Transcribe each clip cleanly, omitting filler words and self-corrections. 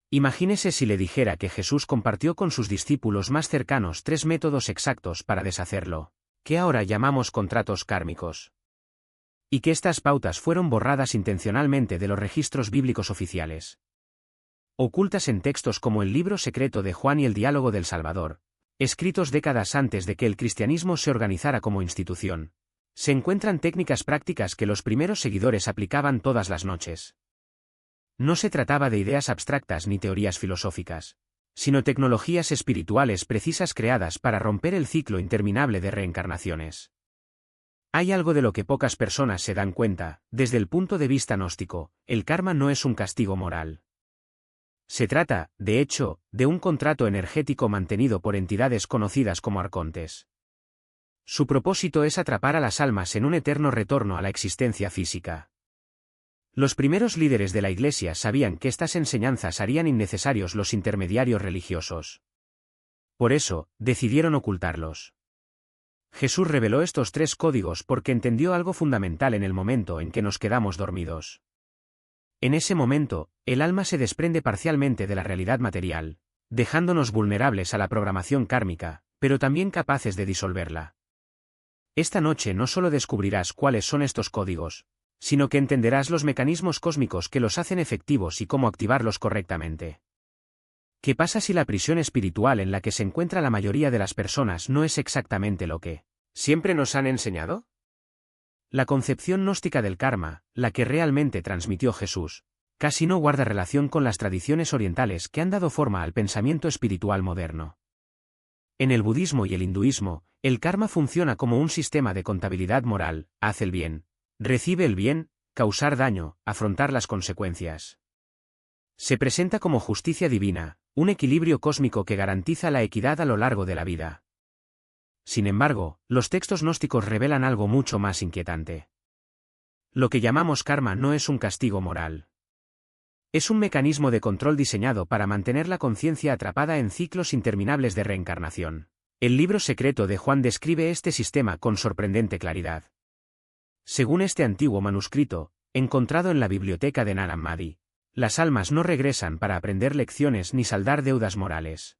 Imagínese si le dijera que Jesús compartió con sus discípulos más cercanos 3 métodos exactos para deshacerlo, que ahora llamamos contratos kármicos. Y que estas pautas fueron borradas intencionalmente de los registros bíblicos oficiales. Ocultas en textos como el Libro Secreto de Juan y el Diálogo del Salvador, escritos décadas antes de que el cristianismo se organizara como institución, se encuentran técnicas prácticas que los primeros seguidores aplicaban todas las noches. No se trataba de ideas abstractas ni teorías filosóficas, sino tecnologías espirituales precisas creadas para romper el ciclo interminable de reencarnaciones. Hay algo de lo que pocas personas se dan cuenta. Desde el punto de vista gnóstico, el karma no es un castigo moral. Se trata, de hecho, de un contrato energético mantenido por entidades conocidas como arcontes. Su propósito es atrapar a las almas en un eterno retorno a la existencia física. Los primeros líderes de la Iglesia sabían que estas enseñanzas harían innecesarios los intermediarios religiosos. Por eso, decidieron ocultarlos. Jesús reveló estos 3 códigos porque entendió algo fundamental en el momento en que nos quedamos dormidos. En ese momento, el alma se desprende parcialmente de la realidad material, dejándonos vulnerables a la programación kármica, pero también capaces de disolverla. Esta noche no solo descubrirás cuáles son estos códigos, sino que entenderás los mecanismos cósmicos que los hacen efectivos y cómo activarlos correctamente. ¿Qué pasa si la prisión espiritual en la que se encuentra la mayoría de las personas no es exactamente lo que siempre nos han enseñado? La concepción gnóstica del karma, la que realmente transmitió Jesús, casi no guarda relación con las tradiciones orientales que han dado forma al pensamiento espiritual moderno. En el budismo y el hinduismo, el karma funciona como un sistema de contabilidad moral: haz el bien, recibe el bien, causar daño, afrontar las consecuencias. Se presenta como justicia divina, un equilibrio cósmico que garantiza la equidad a lo largo de la vida. Sin embargo, los textos gnósticos revelan algo mucho más inquietante. Lo que llamamos karma no es un castigo moral. Es un mecanismo de control diseñado para mantener la conciencia atrapada en ciclos interminables de reencarnación. El Libro Secreto de Juan describe este sistema con sorprendente claridad. Según este antiguo manuscrito, encontrado en la biblioteca de Nag Hammadi, las almas no regresan para aprender lecciones ni saldar deudas morales.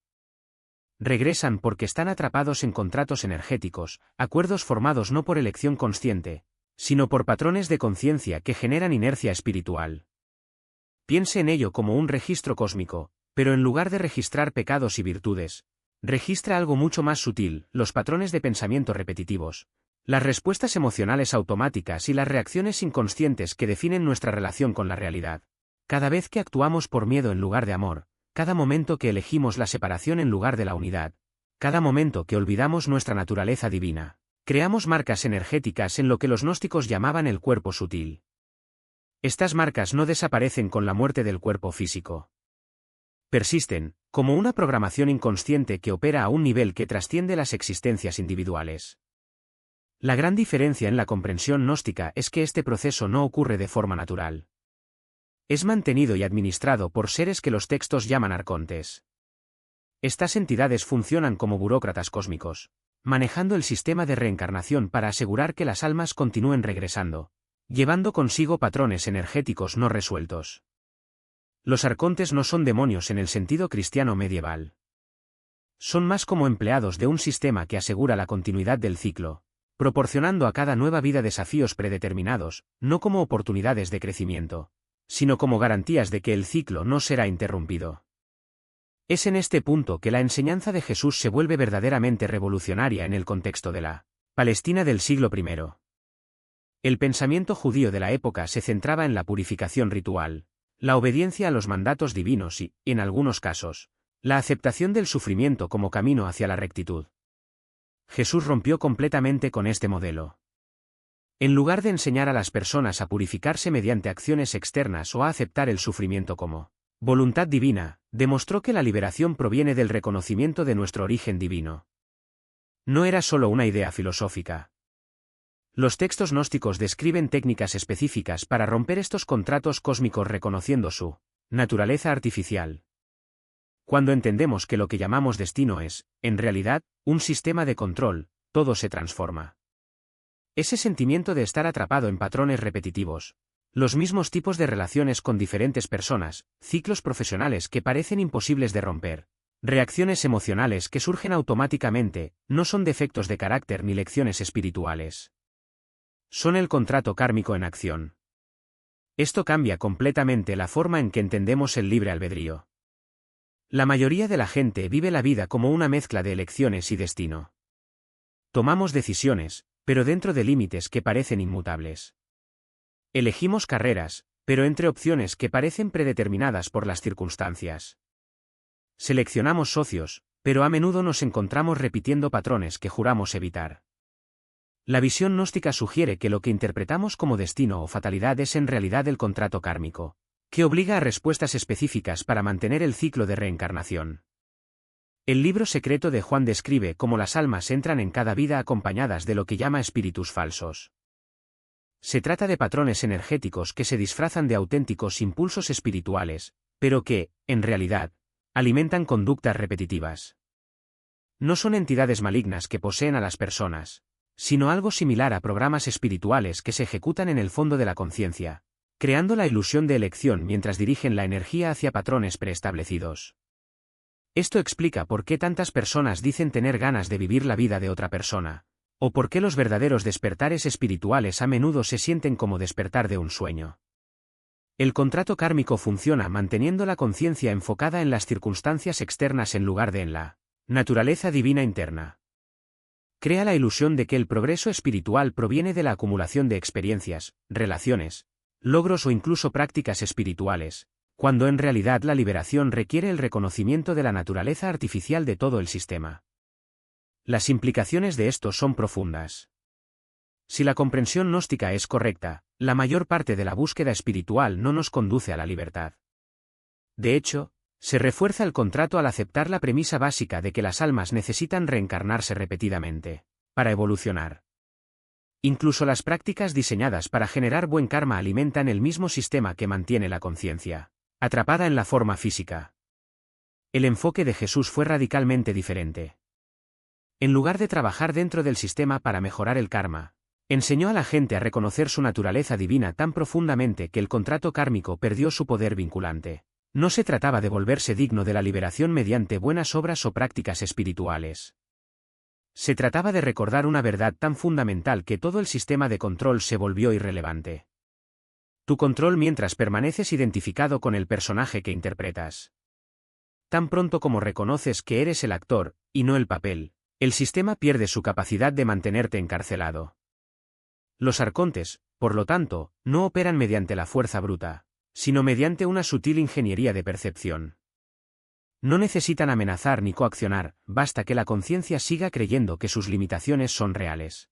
Regresan porque están atrapados en contratos energéticos, acuerdos formados no por elección consciente, sino por patrones de conciencia que generan inercia espiritual. Piense en ello como un registro cósmico, pero en lugar de registrar pecados y virtudes, registra algo mucho más sutil: los patrones de pensamiento repetitivos, las respuestas emocionales automáticas y las reacciones inconscientes que definen nuestra relación con la realidad. Cada vez que actuamos por miedo en lugar de amor, cada momento que elegimos la separación en lugar de la unidad, cada momento que olvidamos nuestra naturaleza divina, creamos marcas energéticas en lo que los gnósticos llamaban el cuerpo sutil. Estas marcas no desaparecen con la muerte del cuerpo físico. Persisten, como una programación inconsciente que opera a un nivel que trasciende las existencias individuales. La gran diferencia en la comprensión gnóstica es que este proceso no ocurre de forma natural. Es mantenido y administrado por seres que los textos llaman arcontes. Estas entidades funcionan como burócratas cósmicos, manejando el sistema de reencarnación para asegurar que las almas continúen regresando, llevando consigo patrones energéticos no resueltos. Los arcontes no son demonios en el sentido cristiano medieval. Son más como empleados de un sistema que asegura la continuidad del ciclo, proporcionando a cada nueva vida desafíos predeterminados, no como oportunidades de crecimiento, sino como garantías de que el ciclo no será interrumpido. Es en este punto que la enseñanza de Jesús se vuelve verdaderamente revolucionaria en el contexto de la Palestina del siglo I. El pensamiento judío de la época se centraba en la purificación ritual, la obediencia a los mandatos divinos y, en algunos casos, la aceptación del sufrimiento como camino hacia la rectitud. Jesús rompió completamente con este modelo. En lugar de enseñar a las personas a purificarse mediante acciones externas o a aceptar el sufrimiento como voluntad divina, demostró que la liberación proviene del reconocimiento de nuestro origen divino. No era solo una idea filosófica. Los textos gnósticos describen técnicas específicas para romper estos contratos cósmicos reconociendo su naturaleza artificial. Cuando entendemos que lo que llamamos destino es, en realidad, un sistema de control, todo se transforma. Ese sentimiento de estar atrapado en patrones repetitivos, Los mismos tipos de relaciones con diferentes personas, ciclos profesionales que parecen imposibles de romper, reacciones emocionales que surgen automáticamente, no son defectos de carácter ni lecciones espirituales. Son el contrato kármico en acción. Esto cambia completamente la forma en que entendemos el libre albedrío. La mayoría de la gente vive la vida como una mezcla de elecciones y destino. Tomamos decisiones, pero dentro de límites que parecen inmutables. Elegimos carreras, pero entre opciones que parecen predeterminadas por las circunstancias. Seleccionamos socios, pero a menudo nos encontramos repitiendo patrones que juramos evitar. La visión gnóstica sugiere que lo que interpretamos como destino o fatalidad es en realidad el contrato kármico, que obliga a respuestas específicas para mantener el ciclo de reencarnación. El libro secreto de Juan describe cómo las almas entran en cada vida acompañadas de lo que llama espíritus falsos. Se trata de patrones energéticos que se disfrazan de auténticos impulsos espirituales, pero que, en realidad, alimentan conductas repetitivas. No son entidades malignas que poseen a las personas, sino algo similar a programas espirituales que se ejecutan en el fondo de la conciencia, creando la ilusión de elección mientras dirigen la energía hacia patrones preestablecidos. Esto explica por qué tantas personas dicen tener ganas de vivir la vida de otra persona, o por qué los verdaderos despertares espirituales a menudo se sienten como despertar de un sueño. El contrato kármico funciona manteniendo la conciencia enfocada en las circunstancias externas en lugar de en la naturaleza divina interna. Crea la ilusión de que el progreso espiritual proviene de la acumulación de experiencias, relaciones, logros o incluso prácticas espirituales, cuando en realidad la liberación requiere el reconocimiento de la naturaleza artificial de todo el sistema. Las implicaciones de esto son profundas. Si la comprensión gnóstica es correcta, la mayor parte de la búsqueda espiritual no nos conduce a la libertad. De hecho, se refuerza el contrato al aceptar la premisa básica de que las almas necesitan reencarnarse repetidamente, para evolucionar. Incluso las prácticas diseñadas para generar buen karma alimentan el mismo sistema que mantiene la conciencia, atrapada en la forma física. El enfoque de Jesús fue radicalmente diferente. En lugar de trabajar dentro del sistema para mejorar el karma, enseñó a la gente a reconocer su naturaleza divina tan profundamente que el contrato kármico perdió su poder vinculante. No se trataba de volverse digno de la liberación mediante buenas obras o prácticas espirituales. Se trataba de recordar una verdad tan fundamental que todo el sistema de control se volvió irrelevante. Tu control mientras permaneces identificado con el personaje que interpretas. Tan pronto como reconoces que eres el actor, y no el papel, el sistema pierde su capacidad de mantenerte encarcelado. Los arcontes, por lo tanto, no operan mediante la fuerza bruta, sino mediante una sutil ingeniería de percepción. No necesitan amenazar ni coaccionar, basta que la conciencia siga creyendo que sus limitaciones son reales.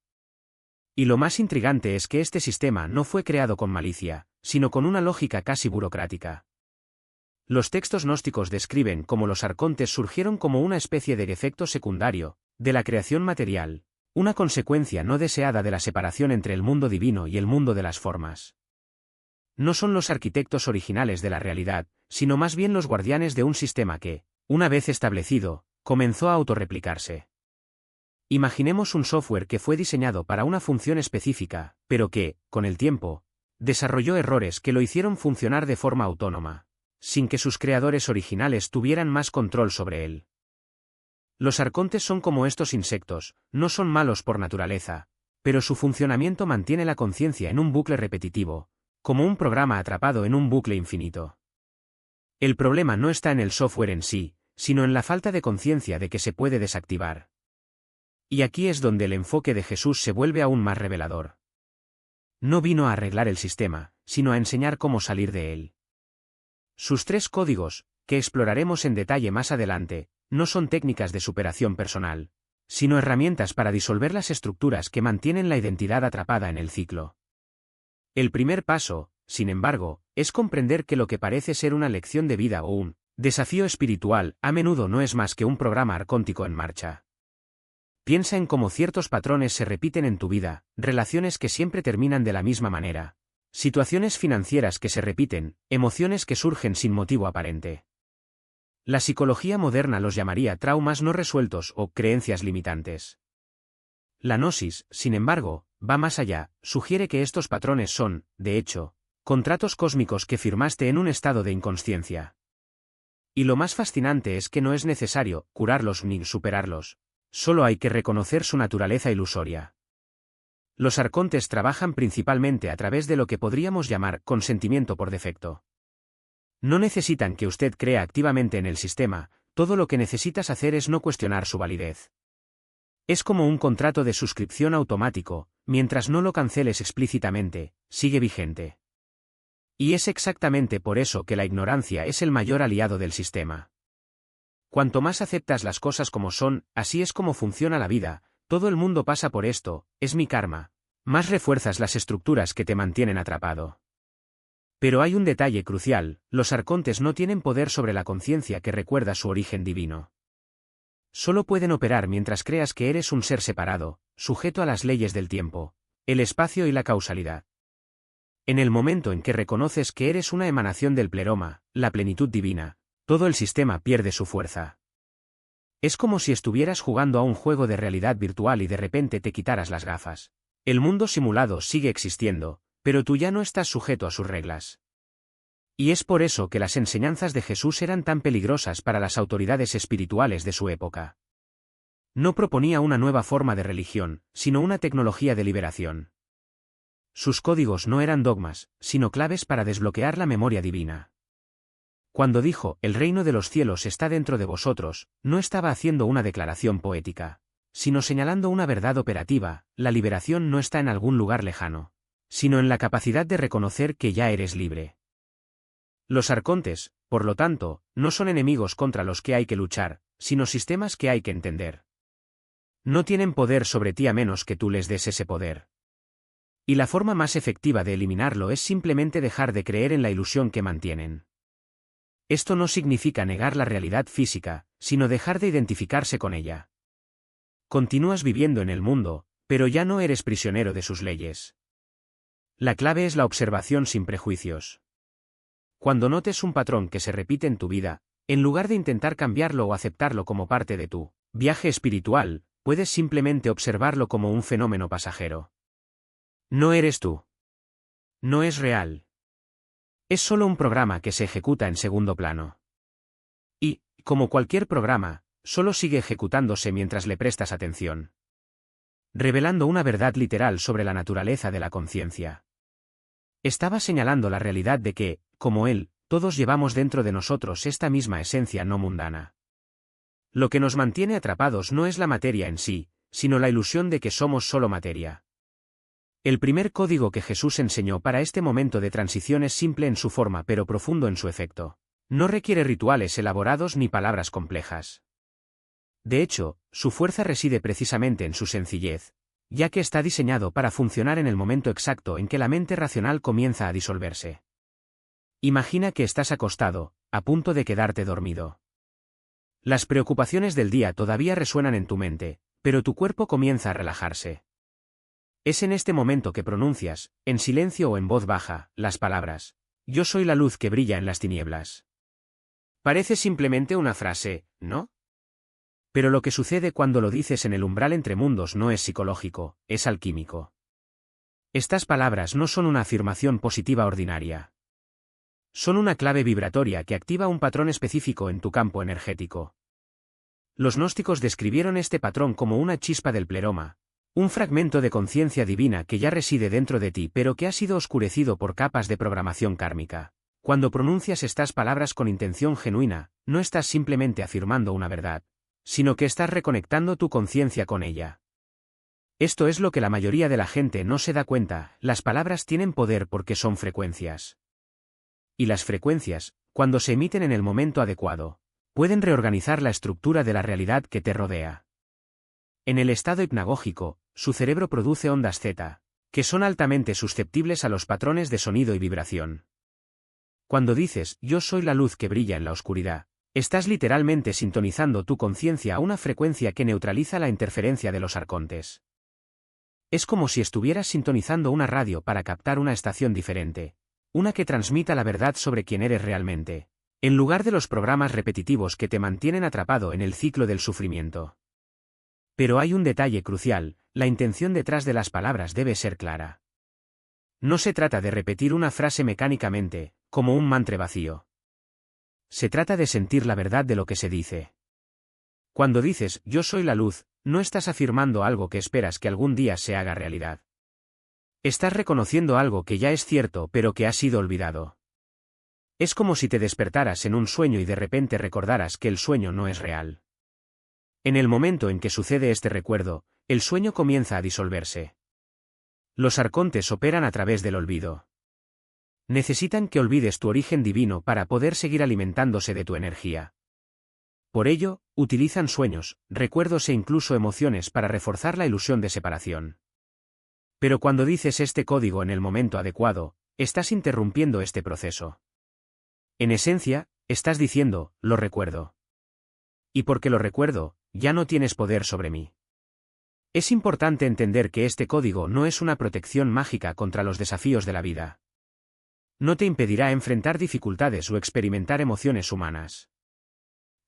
Y lo más intrigante es que este sistema no fue creado con malicia, sino con una lógica casi burocrática. Los textos gnósticos describen cómo los arcontes surgieron como una especie de efecto secundario, de la creación material, una consecuencia no deseada de la separación entre el mundo divino y el mundo de las formas. No son los arquitectos originales de la realidad, sino más bien los guardianes de un sistema que, una vez establecido, comenzó a autorreplicarse. Imaginemos un software que fue diseñado para una función específica, pero que, con el tiempo, desarrolló errores que lo hicieron funcionar de forma autónoma, sin que sus creadores originales tuvieran más control sobre él. Los arcontes son como estos insectos, no son malos por naturaleza, pero su funcionamiento mantiene la conciencia en un bucle repetitivo, como un programa atrapado en un bucle infinito. El problema no está en el software en sí, sino en la falta de conciencia de que se puede desactivar. Y aquí es donde el enfoque de Jesús se vuelve aún más revelador. No vino a arreglar el sistema, sino a enseñar cómo salir de él. Sus 3 códigos, que exploraremos en detalle más adelante, no son técnicas de superación personal, sino herramientas para disolver las estructuras que mantienen la identidad atrapada en el ciclo. El primer paso, sin embargo, es comprender que lo que parece ser una lección de vida o un desafío espiritual a menudo no es más que un programa arcóntico en marcha. Piensa en cómo ciertos patrones se repiten en tu vida, relaciones que siempre terminan de la misma manera, situaciones financieras que se repiten, emociones que surgen sin motivo aparente. La psicología moderna los llamaría traumas no resueltos o creencias limitantes. La gnosis, sin embargo, va más allá, sugiere que estos patrones son, de hecho, Contratos cósmicos que firmaste en un estado de inconsciencia. Y lo más fascinante es que no es necesario curarlos ni superarlos. Solo hay que reconocer su naturaleza ilusoria. Los arcontes trabajan principalmente a través de lo que podríamos llamar consentimiento por defecto. No necesitan que usted crea activamente en el sistema, todo lo que necesitas hacer es no cuestionar su validez. Es como un contrato de suscripción automático, mientras no lo canceles explícitamente, sigue vigente. Y es exactamente por eso que la ignorancia es el mayor aliado del sistema. Cuanto más aceptas las cosas como son, así es como funciona la vida, todo el mundo pasa por esto, es mi karma, más refuerzas las estructuras que te mantienen atrapado. Pero hay un detalle crucial, los arcontes no tienen poder sobre la conciencia que recuerda su origen divino. Solo pueden operar mientras creas que eres un ser separado, sujeto a las leyes del tiempo, el espacio y la causalidad. En el momento en que reconoces que eres una emanación del pleroma, la plenitud divina, todo el sistema pierde su fuerza. Es como si estuvieras jugando a un juego de realidad virtual y de repente te quitaras las gafas. El mundo simulado sigue existiendo, pero tú ya no estás sujeto a sus reglas. Y es por eso que las enseñanzas de Jesús eran tan peligrosas para las autoridades espirituales de su época. No proponía una nueva forma de religión, sino una tecnología de liberación. Sus códigos no eran dogmas, sino claves para desbloquear la memoria divina. Cuando dijo, el reino de los cielos está dentro de vosotros, no estaba haciendo una declaración poética, sino señalando una verdad operativa, la liberación no está en algún lugar lejano, sino en la capacidad de reconocer que ya eres libre. Los arcontes, por lo tanto, no son enemigos contra los que hay que luchar, sino sistemas que hay que entender. No tienen poder sobre ti a menos que tú les des ese poder. Y la forma más efectiva de eliminarlo es simplemente dejar de creer en la ilusión que mantienen. Esto no significa negar la realidad física, sino dejar de identificarse con ella. Continúas viviendo en el mundo, pero ya no eres prisionero de sus leyes. La clave es la observación sin prejuicios. Cuando notes un patrón que se repite en tu vida, en lugar de intentar cambiarlo o aceptarlo como parte de tu viaje espiritual, puedes simplemente observarlo como un fenómeno pasajero. No eres tú. No es real. Es solo un programa que se ejecuta en segundo plano. Y, como cualquier programa, solo sigue ejecutándose mientras le prestas atención. Revelando una verdad literal sobre la naturaleza de la conciencia. Estaba señalando la realidad de que, como él, todos llevamos dentro de nosotros esta misma esencia no mundana. Lo que nos mantiene atrapados no es la materia en sí, sino la ilusión de que somos solo materia. El primer código que Jesús enseñó para este momento de transición es simple en su forma pero profundo en su efecto. No requiere rituales elaborados ni palabras complejas. De hecho, su fuerza reside precisamente en su sencillez, ya que está diseñado para funcionar en el momento exacto en que la mente racional comienza a disolverse. Imagina que estás acostado, a punto de quedarte dormido. Las preocupaciones del día todavía resuenan en tu mente, pero tu cuerpo comienza a relajarse. Es en este momento que pronuncias, en silencio o en voz baja, las palabras, «Yo soy la luz que brilla en las tinieblas». Parece simplemente una frase, ¿no? Pero lo que sucede cuando lo dices en el umbral entre mundos no es psicológico, es alquímico. Estas palabras no son una afirmación positiva ordinaria. Son una clave vibratoria que activa un patrón específico en tu campo energético. Los gnósticos describieron este patrón como una chispa del pleroma, un fragmento de conciencia divina que ya reside dentro de ti pero que ha sido oscurecido por capas de programación kármica. Cuando pronuncias estas palabras con intención genuina, no estás simplemente afirmando una verdad, sino que estás reconectando tu conciencia con ella. Esto es lo que la mayoría de la gente no se da cuenta, las palabras tienen poder porque son frecuencias. Y las frecuencias, cuando se emiten en el momento adecuado, pueden reorganizar la estructura de la realidad que te rodea. En el estado hipnagógico, su cerebro produce ondas zeta, que son altamente susceptibles a los patrones de sonido y vibración. Cuando dices, yo soy la luz que brilla en la oscuridad, estás literalmente sintonizando tu conciencia a una frecuencia que neutraliza la interferencia de los arcontes. Es como si estuvieras sintonizando una radio para captar una estación diferente, una que transmita la verdad sobre quién eres realmente, en lugar de los programas repetitivos que te mantienen atrapado en el ciclo del sufrimiento. Pero hay un detalle crucial, la intención detrás de las palabras debe ser clara. No se trata de repetir una frase mecánicamente, como un mantra vacío. Se trata de sentir la verdad de lo que se dice. Cuando dices, yo soy la luz, no estás afirmando algo que esperas que algún día se haga realidad. Estás reconociendo algo que ya es cierto pero que ha sido olvidado. Es como si te despertaras en un sueño y de repente recordaras que el sueño no es real. En el momento en que sucede este recuerdo, el sueño comienza a disolverse. Los arcontes operan a través del olvido. Necesitan que olvides tu origen divino para poder seguir alimentándose de tu energía. Por ello, utilizan sueños, recuerdos e incluso emociones para reforzar la ilusión de separación. Pero cuando dices este código en el momento adecuado, estás interrumpiendo este proceso. En esencia, estás diciendo, lo recuerdo. Y porque lo recuerdo, ya no tienes poder sobre mí. Es importante entender que este código no es una protección mágica contra los desafíos de la vida. No te impedirá enfrentar dificultades o experimentar emociones humanas.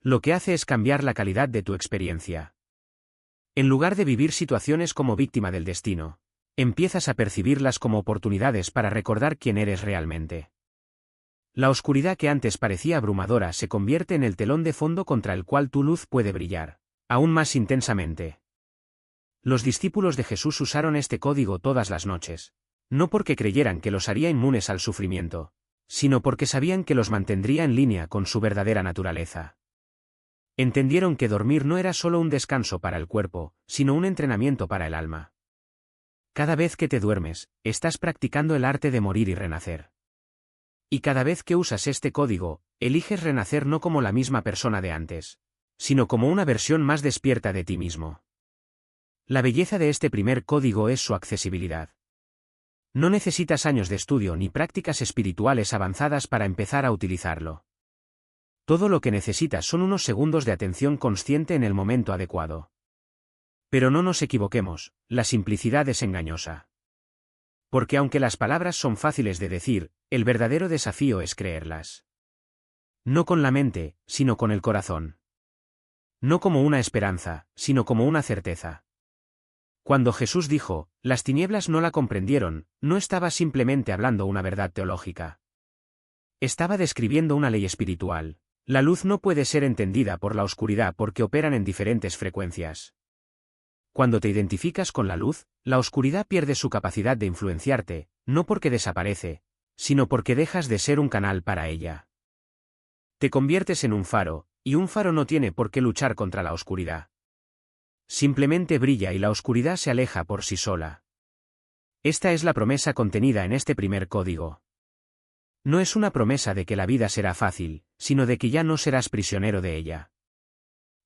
Lo que hace es cambiar la calidad de tu experiencia. En lugar de vivir situaciones como víctima del destino, empiezas a percibirlas como oportunidades para recordar quién eres realmente. La oscuridad que antes parecía abrumadora se convierte en el telón de fondo contra el cual tu luz puede brillar, aún más intensamente. Los discípulos de Jesús usaron este código todas las noches, no porque creyeran que los haría inmunes al sufrimiento, sino porque sabían que los mantendría en línea con su verdadera naturaleza. Entendieron que dormir no era solo un descanso para el cuerpo, sino un entrenamiento para el alma. Cada vez que te duermes, estás practicando el arte de morir y renacer. Y cada vez que usas este código, eliges renacer no como la misma persona de antes, sino como una versión más despierta de ti mismo. La belleza de este primer código es su accesibilidad. No necesitas años de estudio ni prácticas espirituales avanzadas para empezar a utilizarlo. Todo lo que necesitas son unos segundos de atención consciente en el momento adecuado. Pero no nos equivoquemos, la simplicidad es engañosa. Porque aunque las palabras son fáciles de decir, el verdadero desafío es creerlas. No con la mente, sino con el corazón. No como una esperanza, sino como una certeza. Cuando Jesús dijo, las tinieblas no la comprendieron, no estaba simplemente hablando una verdad teológica. Estaba describiendo una ley espiritual. La luz no puede ser entendida por la oscuridad porque operan en diferentes frecuencias. Cuando te identificas con la luz, la oscuridad pierde su capacidad de influenciarte, no porque desaparece, sino porque dejas de ser un canal para ella. Te conviertes en un faro, y un faro no tiene por qué luchar contra la oscuridad. Simplemente brilla y la oscuridad se aleja por sí sola. Esta es la promesa contenida en este primer código. No es una promesa de que la vida será fácil, sino de que ya no serás prisionero de ella.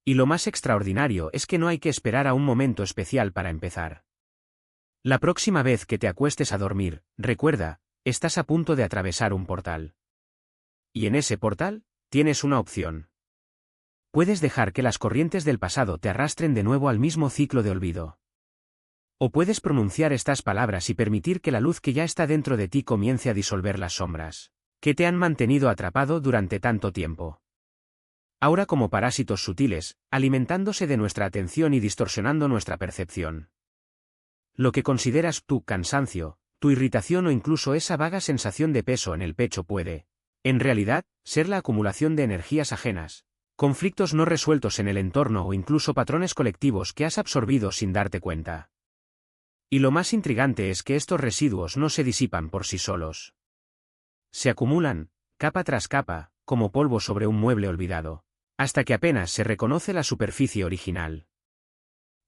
Y lo más extraordinario es que no hay que esperar a un momento especial para empezar. La próxima vez que te acuestes a dormir, recuerda, estás a punto de atravesar un portal. Y en ese portal, tienes una opción. Puedes dejar que las corrientes del pasado te arrastren de nuevo al mismo ciclo de olvido. O puedes pronunciar estas palabras y permitir que la luz que ya está dentro de ti comience a disolver las sombras, que te han mantenido atrapado durante tanto tiempo. Ahora como parásitos sutiles, alimentándose de nuestra atención y distorsionando nuestra percepción. Lo que consideras tu cansancio, tu irritación o incluso esa vaga sensación de peso en el pecho puede, en realidad, ser la acumulación de energías ajenas, conflictos no resueltos en el entorno o incluso patrones colectivos que has absorbido sin darte cuenta. Y lo más intrigante es que estos residuos no se disipan por sí solos. Se acumulan, capa tras capa, como polvo sobre un mueble olvidado, hasta que apenas se reconoce la superficie original.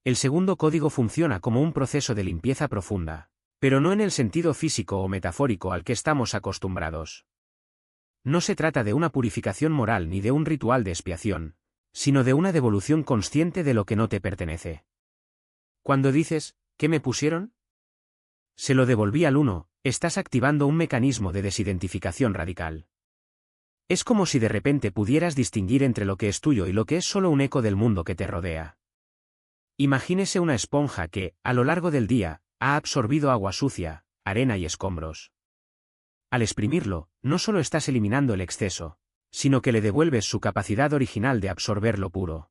El segundo código funciona como un proceso de limpieza profunda, pero no en el sentido físico o metafórico al que estamos acostumbrados. No se trata de una purificación moral ni de un ritual de expiación, sino de una devolución consciente de lo que no te pertenece. Cuando dices, ¿qué me pusieron? Se lo devolví al uno, estás activando un mecanismo de desidentificación radical. Es como si de repente pudieras distinguir entre lo que es tuyo y lo que es solo un eco del mundo que te rodea. Imagínese una esponja que, a lo largo del día, ha absorbido agua sucia, arena y escombros. Al exprimirlo, no solo estás eliminando el exceso, sino que le devuelves su capacidad original de absorber lo puro.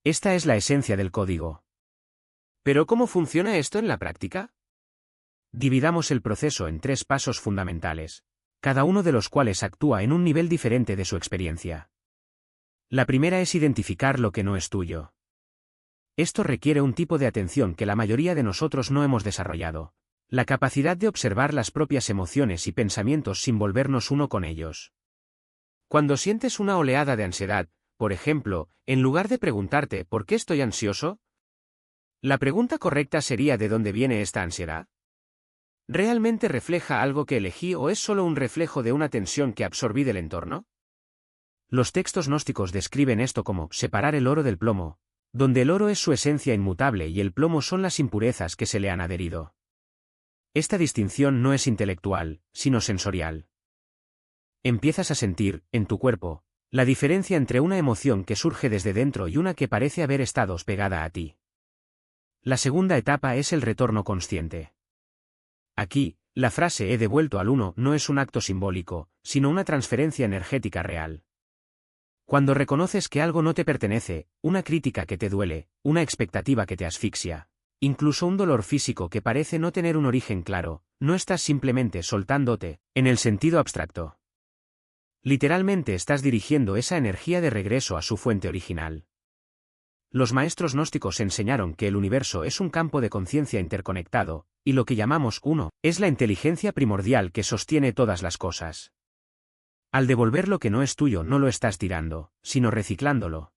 Esta es la esencia del código. ¿Pero cómo funciona esto en la práctica? Dividamos el proceso en 3 pasos fundamentales, cada uno de los cuales actúa en un nivel diferente de su experiencia. La primera es identificar lo que no es tuyo. Esto requiere un tipo de atención que la mayoría de nosotros no hemos desarrollado, la capacidad de observar las propias emociones y pensamientos sin volvernos uno con ellos. Cuando sientes una oleada de ansiedad, por ejemplo, en lugar de preguntarte ¿por qué estoy ansioso?, la pregunta correcta sería ¿de dónde viene esta ansiedad? ¿Realmente refleja algo que elegí o es solo un reflejo de una tensión que absorbí del entorno? Los textos gnósticos describen esto como separar el oro del plomo, donde el oro es su esencia inmutable y el plomo son las impurezas que se le han adherido. Esta distinción no es intelectual, sino sensorial. Empiezas a sentir, en tu cuerpo, la diferencia entre una emoción que surge desde dentro y una que parece haber estado pegada a ti. La segunda etapa es el retorno consciente. Aquí, la frase he devuelto al uno no es un acto simbólico, sino una transferencia energética real. Cuando reconoces que algo no te pertenece, una crítica que te duele, una expectativa que te asfixia, incluso un dolor físico que parece no tener un origen claro, no estás simplemente soltándote, en el sentido abstracto. Literalmente estás dirigiendo esa energía de regreso a su fuente original. Los maestros gnósticos enseñaron que el universo es un campo de conciencia interconectado, y lo que llamamos uno, es la inteligencia primordial que sostiene todas las cosas. Al devolver lo que no es tuyo no lo estás tirando, sino reciclándolo.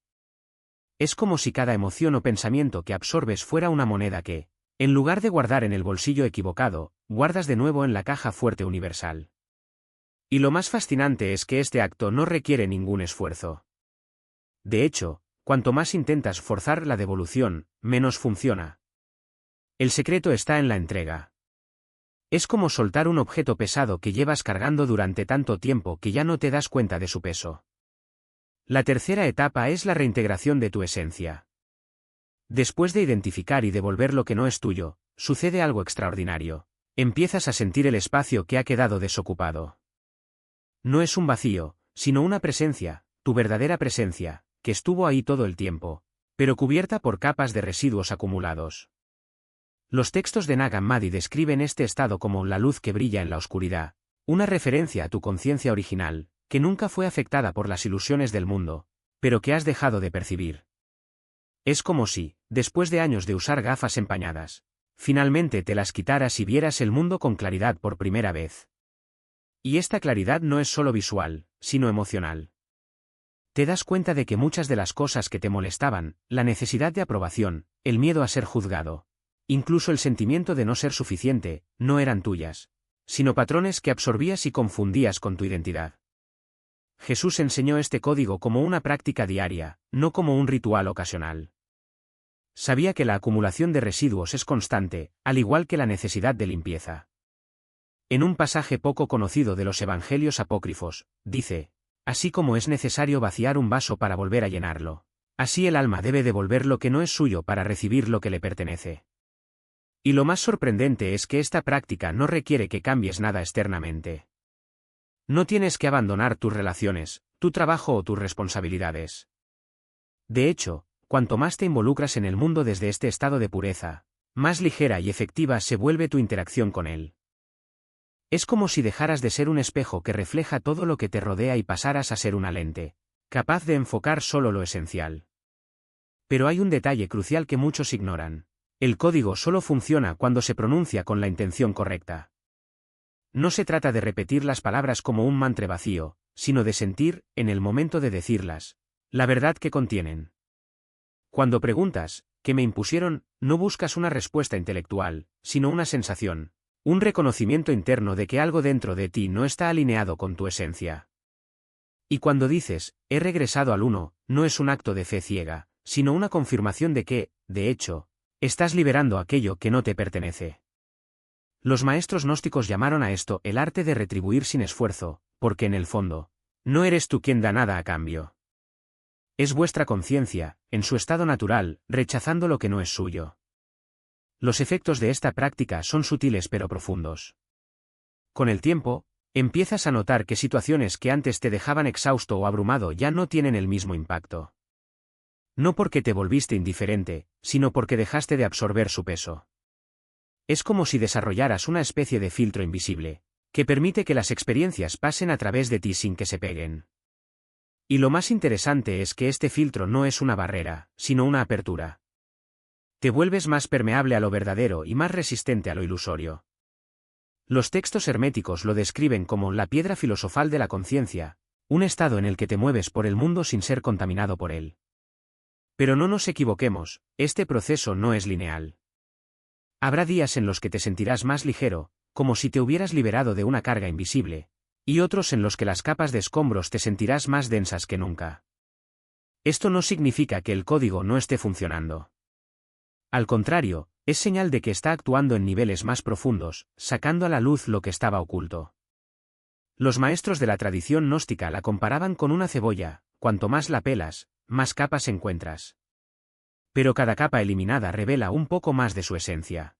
Es como si cada emoción o pensamiento que absorbes fuera una moneda que, en lugar de guardar en el bolsillo equivocado, guardas de nuevo en la caja fuerte universal. Y lo más fascinante es que este acto no requiere ningún esfuerzo. De hecho, cuanto más intentas forzar la devolución, menos funciona. El secreto está en la entrega. Es como soltar un objeto pesado que llevas cargando durante tanto tiempo que ya no te das cuenta de su peso. La tercera etapa es la reintegración de tu esencia. Después de identificar y devolver lo que no es tuyo, sucede algo extraordinario. Empiezas a sentir el espacio que ha quedado desocupado. No es un vacío, sino una presencia, tu verdadera presencia, que estuvo ahí todo el tiempo, pero cubierta por capas de residuos acumulados. Los textos de Nag Hammadi describen este estado como la luz que brilla en la oscuridad, una referencia a tu conciencia original, que nunca fue afectada por las ilusiones del mundo, pero que has dejado de percibir. Es como si, después de años de usar gafas empañadas, finalmente te las quitaras y vieras el mundo con claridad por primera vez. Y esta claridad no es solo visual, sino emocional. Te das cuenta de que muchas de las cosas que te molestaban, la necesidad de aprobación, el miedo a ser juzgado, incluso el sentimiento de no ser suficiente, no eran tuyas, sino patrones que absorbías y confundías con tu identidad. Jesús enseñó este código como una práctica diaria, no como un ritual ocasional. Sabía que la acumulación de residuos es constante, al igual que la necesidad de limpieza. En un pasaje poco conocido de los Evangelios apócrifos, dice, así como es necesario vaciar un vaso para volver a llenarlo, así el alma debe devolver lo que no es suyo para recibir lo que le pertenece. Y lo más sorprendente es que esta práctica no requiere que cambies nada externamente. No tienes que abandonar tus relaciones, tu trabajo o tus responsabilidades. De hecho, cuanto más te involucras en el mundo desde este estado de pureza, más ligera y efectiva se vuelve tu interacción con él. Es como si dejaras de ser un espejo que refleja todo lo que te rodea y pasaras a ser una lente, capaz de enfocar solo lo esencial. Pero hay un detalle crucial que muchos ignoran. El código solo funciona cuando se pronuncia con la intención correcta. No se trata de repetir las palabras como un mantra vacío, sino de sentir, en el momento de decirlas, la verdad que contienen. Cuando preguntas, ¿qué me impusieron?, no buscas una respuesta intelectual, sino una sensación. Un reconocimiento interno de que algo dentro de ti no está alineado con tu esencia. Y cuando dices, he regresado al uno, no es un acto de fe ciega, sino una confirmación de que, de hecho, estás liberando aquello que no te pertenece. Los maestros gnósticos llamaron a esto el arte de retribuir sin esfuerzo, porque en el fondo, no eres tú quien da nada a cambio. Es vuestra conciencia, en su estado natural, rechazando lo que no es suyo. Los efectos de esta práctica son sutiles pero profundos. Con el tiempo, empiezas a notar que situaciones que antes te dejaban exhausto o abrumado ya no tienen el mismo impacto. No porque te volviste indiferente, sino porque dejaste de absorber su peso. Es como si desarrollaras una especie de filtro invisible, que permite que las experiencias pasen a través de ti sin que se peguen. Y lo más interesante es que este filtro no es una barrera, sino una apertura. Te vuelves más permeable a lo verdadero y más resistente a lo ilusorio. Los textos herméticos lo describen como la piedra filosofal de la conciencia, un estado en el que te mueves por el mundo sin ser contaminado por él. Pero no nos equivoquemos, este proceso no es lineal. Habrá días en los que te sentirás más ligero, como si te hubieras liberado de una carga invisible, y otros en los que las capas de escombros te sentirás más densas que nunca. Esto no significa que el código no esté funcionando. Al contrario, es señal de que está actuando en niveles más profundos, sacando a la luz lo que estaba oculto. Los maestros de la tradición gnóstica la comparaban con una cebolla, cuanto más la pelas, más capas encuentras. Pero cada capa eliminada revela un poco más de su esencia.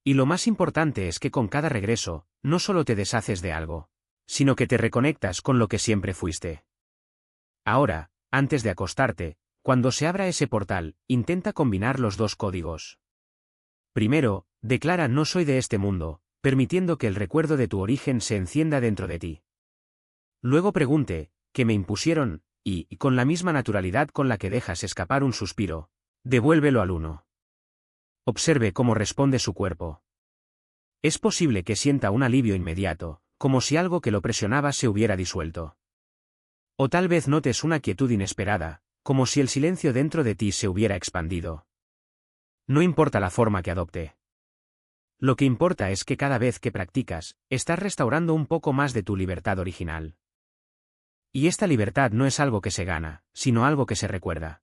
Y lo más importante es que con cada regreso, no solo te deshaces de algo, sino que te reconectas con lo que siempre fuiste. Ahora, antes de acostarte, cuando se abra ese portal, intenta combinar los dos códigos. Primero, declara no soy de este mundo, permitiendo que el recuerdo de tu origen se encienda dentro de ti. Luego pregunte, ¿qué me impusieron? Y, con la misma naturalidad con la que dejas escapar un suspiro, devuélvelo al uno. Observe cómo responde su cuerpo. Es posible que sienta un alivio inmediato, como si algo que lo presionaba se hubiera disuelto. O tal vez notes una quietud inesperada, como si el silencio dentro de ti se hubiera expandido. No importa la forma que adopte. Lo que importa es que cada vez que practicas, estás restaurando un poco más de tu libertad original. Y esta libertad no es algo que se gana, sino algo que se recuerda.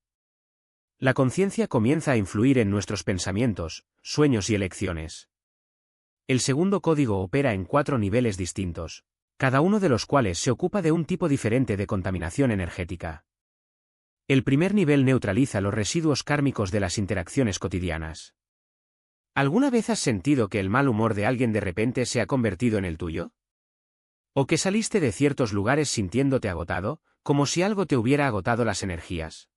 La conciencia comienza a influir en nuestros pensamientos, sueños y elecciones. El segundo código opera en 4 niveles distintos, cada uno de los cuales se ocupa de un tipo diferente de contaminación energética. El primer nivel neutraliza los residuos kármicos de las interacciones cotidianas. ¿Alguna vez has sentido que el mal humor de alguien de repente se ha convertido en el tuyo? ¿O que saliste de ciertos lugares sintiéndote agotado, como si algo te hubiera agotado las energías?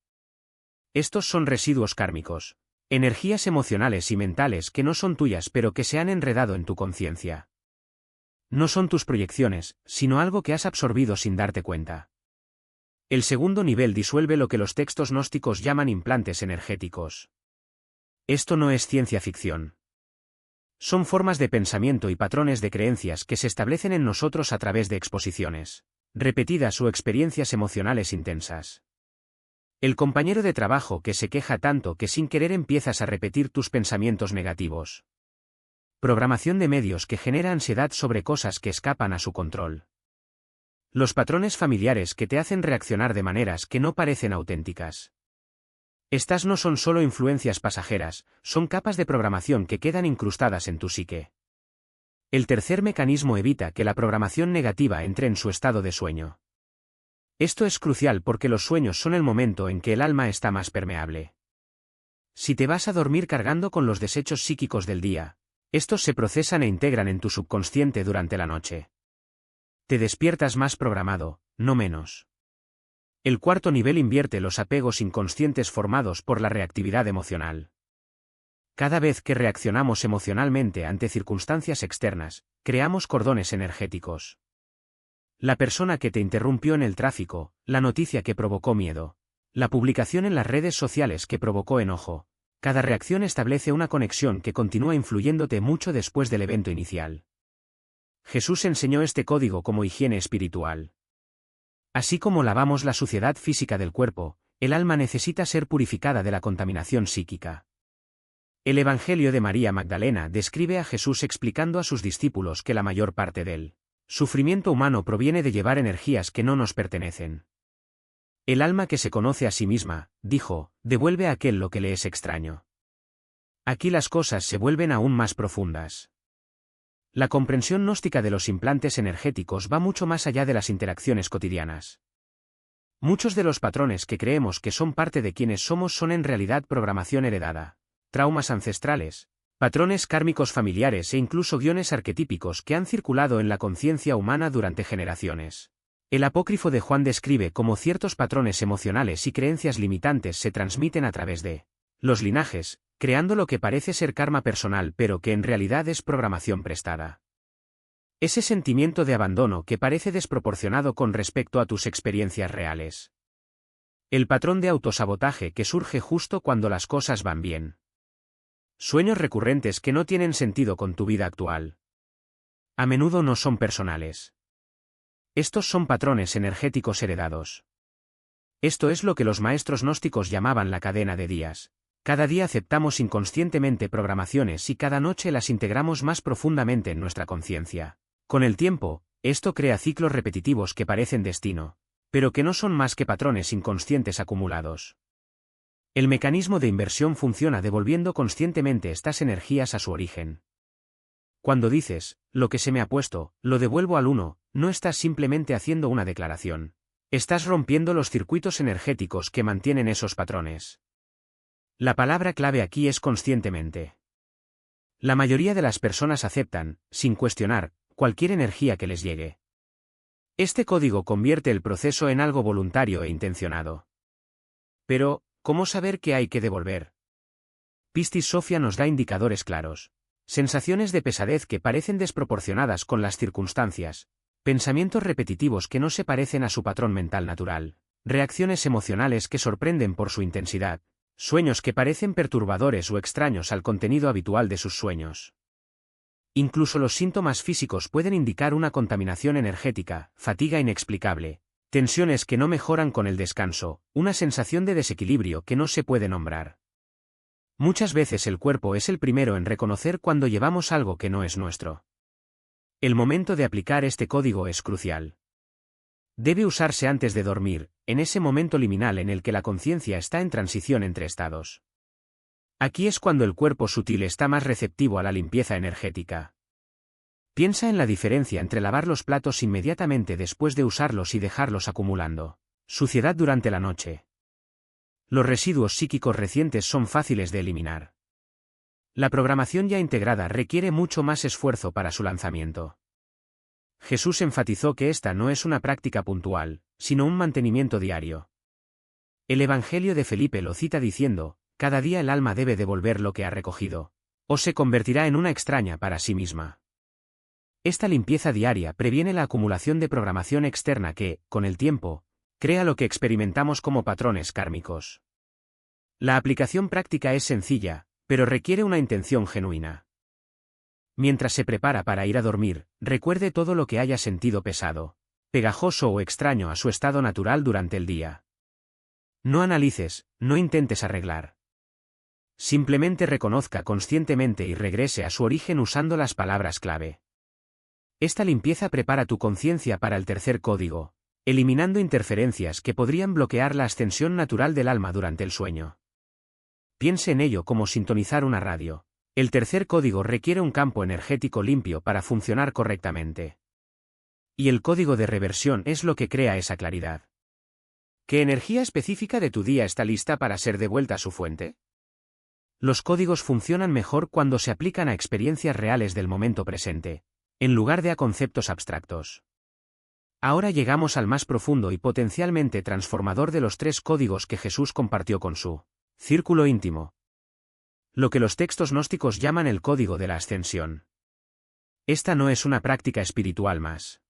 Estos son residuos kármicos, energías emocionales y mentales que no son tuyas pero que se han enredado en tu conciencia. No son tus proyecciones, sino algo que has absorbido sin darte cuenta. El segundo nivel disuelve lo que los textos gnósticos llaman implantes energéticos. Esto no es ciencia ficción. Son formas de pensamiento y patrones de creencias que se establecen en nosotros a través de exposiciones repetidas o experiencias emocionales intensas. El compañero de trabajo que se queja tanto que sin querer empiezas a repetir tus pensamientos negativos. Programación de medios que genera ansiedad sobre cosas que escapan a su control. Los patrones familiares que te hacen reaccionar de maneras que no parecen auténticas. Estas no son solo influencias pasajeras, son capas de programación que quedan incrustadas en tu psique. El tercer mecanismo evita que la programación negativa entre en su estado de sueño. Esto es crucial porque los sueños son el momento en que el alma está más permeable. Si te vas a dormir cargando con los desechos psíquicos del día, estos se procesan e integran en tu subconsciente durante la noche. Te despiertas más programado, no menos. El cuarto nivel invierte los apegos inconscientes formados por la reactividad emocional. Cada vez que reaccionamos emocionalmente ante circunstancias externas, creamos cordones energéticos. La persona que te interrumpió en el tráfico, la noticia que provocó miedo, la publicación en las redes sociales que provocó enojo, cada reacción establece una conexión que continúa influyéndote mucho después del evento inicial. Jesús enseñó este código como higiene espiritual. Así como lavamos la suciedad física del cuerpo, el alma necesita ser purificada de la contaminación psíquica. El Evangelio de María Magdalena describe a Jesús explicando a sus discípulos que la mayor parte del sufrimiento humano proviene de llevar energías que no nos pertenecen. El alma que se conoce a sí misma, dijo, devuelve a aquel lo que le es extraño. Aquí las cosas se vuelven aún más profundas. La comprensión gnóstica de los implantes energéticos va mucho más allá de las interacciones cotidianas. Muchos de los patrones que creemos que son parte de quienes somos son en realidad programación heredada, traumas ancestrales, patrones kármicos familiares e incluso guiones arquetípicos que han circulado en la conciencia humana durante generaciones. El apócrifo de Juan describe cómo ciertos patrones emocionales y creencias limitantes se transmiten a través de los linajes, creando lo que parece ser karma personal pero que en realidad es programación prestada. Ese sentimiento de abandono que parece desproporcionado con respecto a tus experiencias reales. El patrón de autosabotaje que surge justo cuando las cosas van bien. Sueños recurrentes que no tienen sentido con tu vida actual. A menudo no son personales. Estos son patrones energéticos heredados. Esto es lo que los maestros gnósticos llamaban la cadena de días. Cada día aceptamos inconscientemente programaciones y cada noche las integramos más profundamente en nuestra conciencia. Con el tiempo, esto crea ciclos repetitivos que parecen destino, pero que no son más que patrones inconscientes acumulados. El mecanismo de inversión funciona devolviendo conscientemente estas energías a su origen. Cuando dices, lo que se me ha puesto, lo devuelvo al uno, no estás simplemente haciendo una declaración. Estás rompiendo los circuitos energéticos que mantienen esos patrones. La palabra clave aquí es conscientemente. La mayoría de las personas aceptan, sin cuestionar, cualquier energía que les llegue. Este código convierte el proceso en algo voluntario e intencionado. Pero, ¿cómo saber qué hay que devolver? Pistis Sophia nos da indicadores claros. Sensaciones de pesadez que parecen desproporcionadas con las circunstancias, pensamientos repetitivos que no se parecen a su patrón mental natural, reacciones emocionales que sorprenden por su intensidad, sueños que parecen perturbadores o extraños al contenido habitual de sus sueños. Incluso los síntomas físicos pueden indicar una contaminación energética, fatiga inexplicable, tensiones que no mejoran con el descanso, una sensación de desequilibrio que no se puede nombrar. Muchas veces el cuerpo es el primero en reconocer cuando llevamos algo que no es nuestro. El momento de aplicar este código es crucial. Debe usarse antes de dormir, en ese momento liminal en el que la conciencia está en transición entre estados. Aquí es cuando el cuerpo sutil está más receptivo a la limpieza energética. Piensa en la diferencia entre lavar los platos inmediatamente después de usarlos y dejarlos acumulando suciedad durante la noche. Los residuos psíquicos recientes son fáciles de eliminar. La programación ya integrada requiere mucho más esfuerzo para su lanzamiento. Jesús enfatizó que esta no es una práctica puntual, sino un mantenimiento diario. El Evangelio de Felipe lo cita diciendo, cada día el alma debe devolver lo que ha recogido, o se convertirá en una extraña para sí misma. Esta limpieza diaria previene la acumulación de programación externa que, con el tiempo, crea lo que experimentamos como patrones kármicos. La aplicación práctica es sencilla, pero requiere una intención genuina. Mientras se prepara para ir a dormir, recuerde todo lo que haya sentido pesado, pegajoso o extraño a su estado natural durante el día. No analices, no intentes arreglar. Simplemente reconozca conscientemente y regrese a su origen usando las palabras clave. Esta limpieza prepara tu conciencia para el tercer código, eliminando interferencias que podrían bloquear la ascensión natural del alma durante el sueño. Piense en ello como sintonizar una radio. El tercer código requiere un campo energético limpio para funcionar correctamente. Y el código de reversión es lo que crea esa claridad. ¿Qué energía específica de tu día está lista para ser devuelta a su fuente? Los códigos funcionan mejor cuando se aplican a experiencias reales del momento presente, en lugar de a conceptos abstractos. Ahora llegamos al más profundo y potencialmente transformador de los tres códigos que Jesús compartió con su círculo íntimo. Lo que los textos gnósticos llaman el código de la ascensión. Esta no es una práctica espiritual más.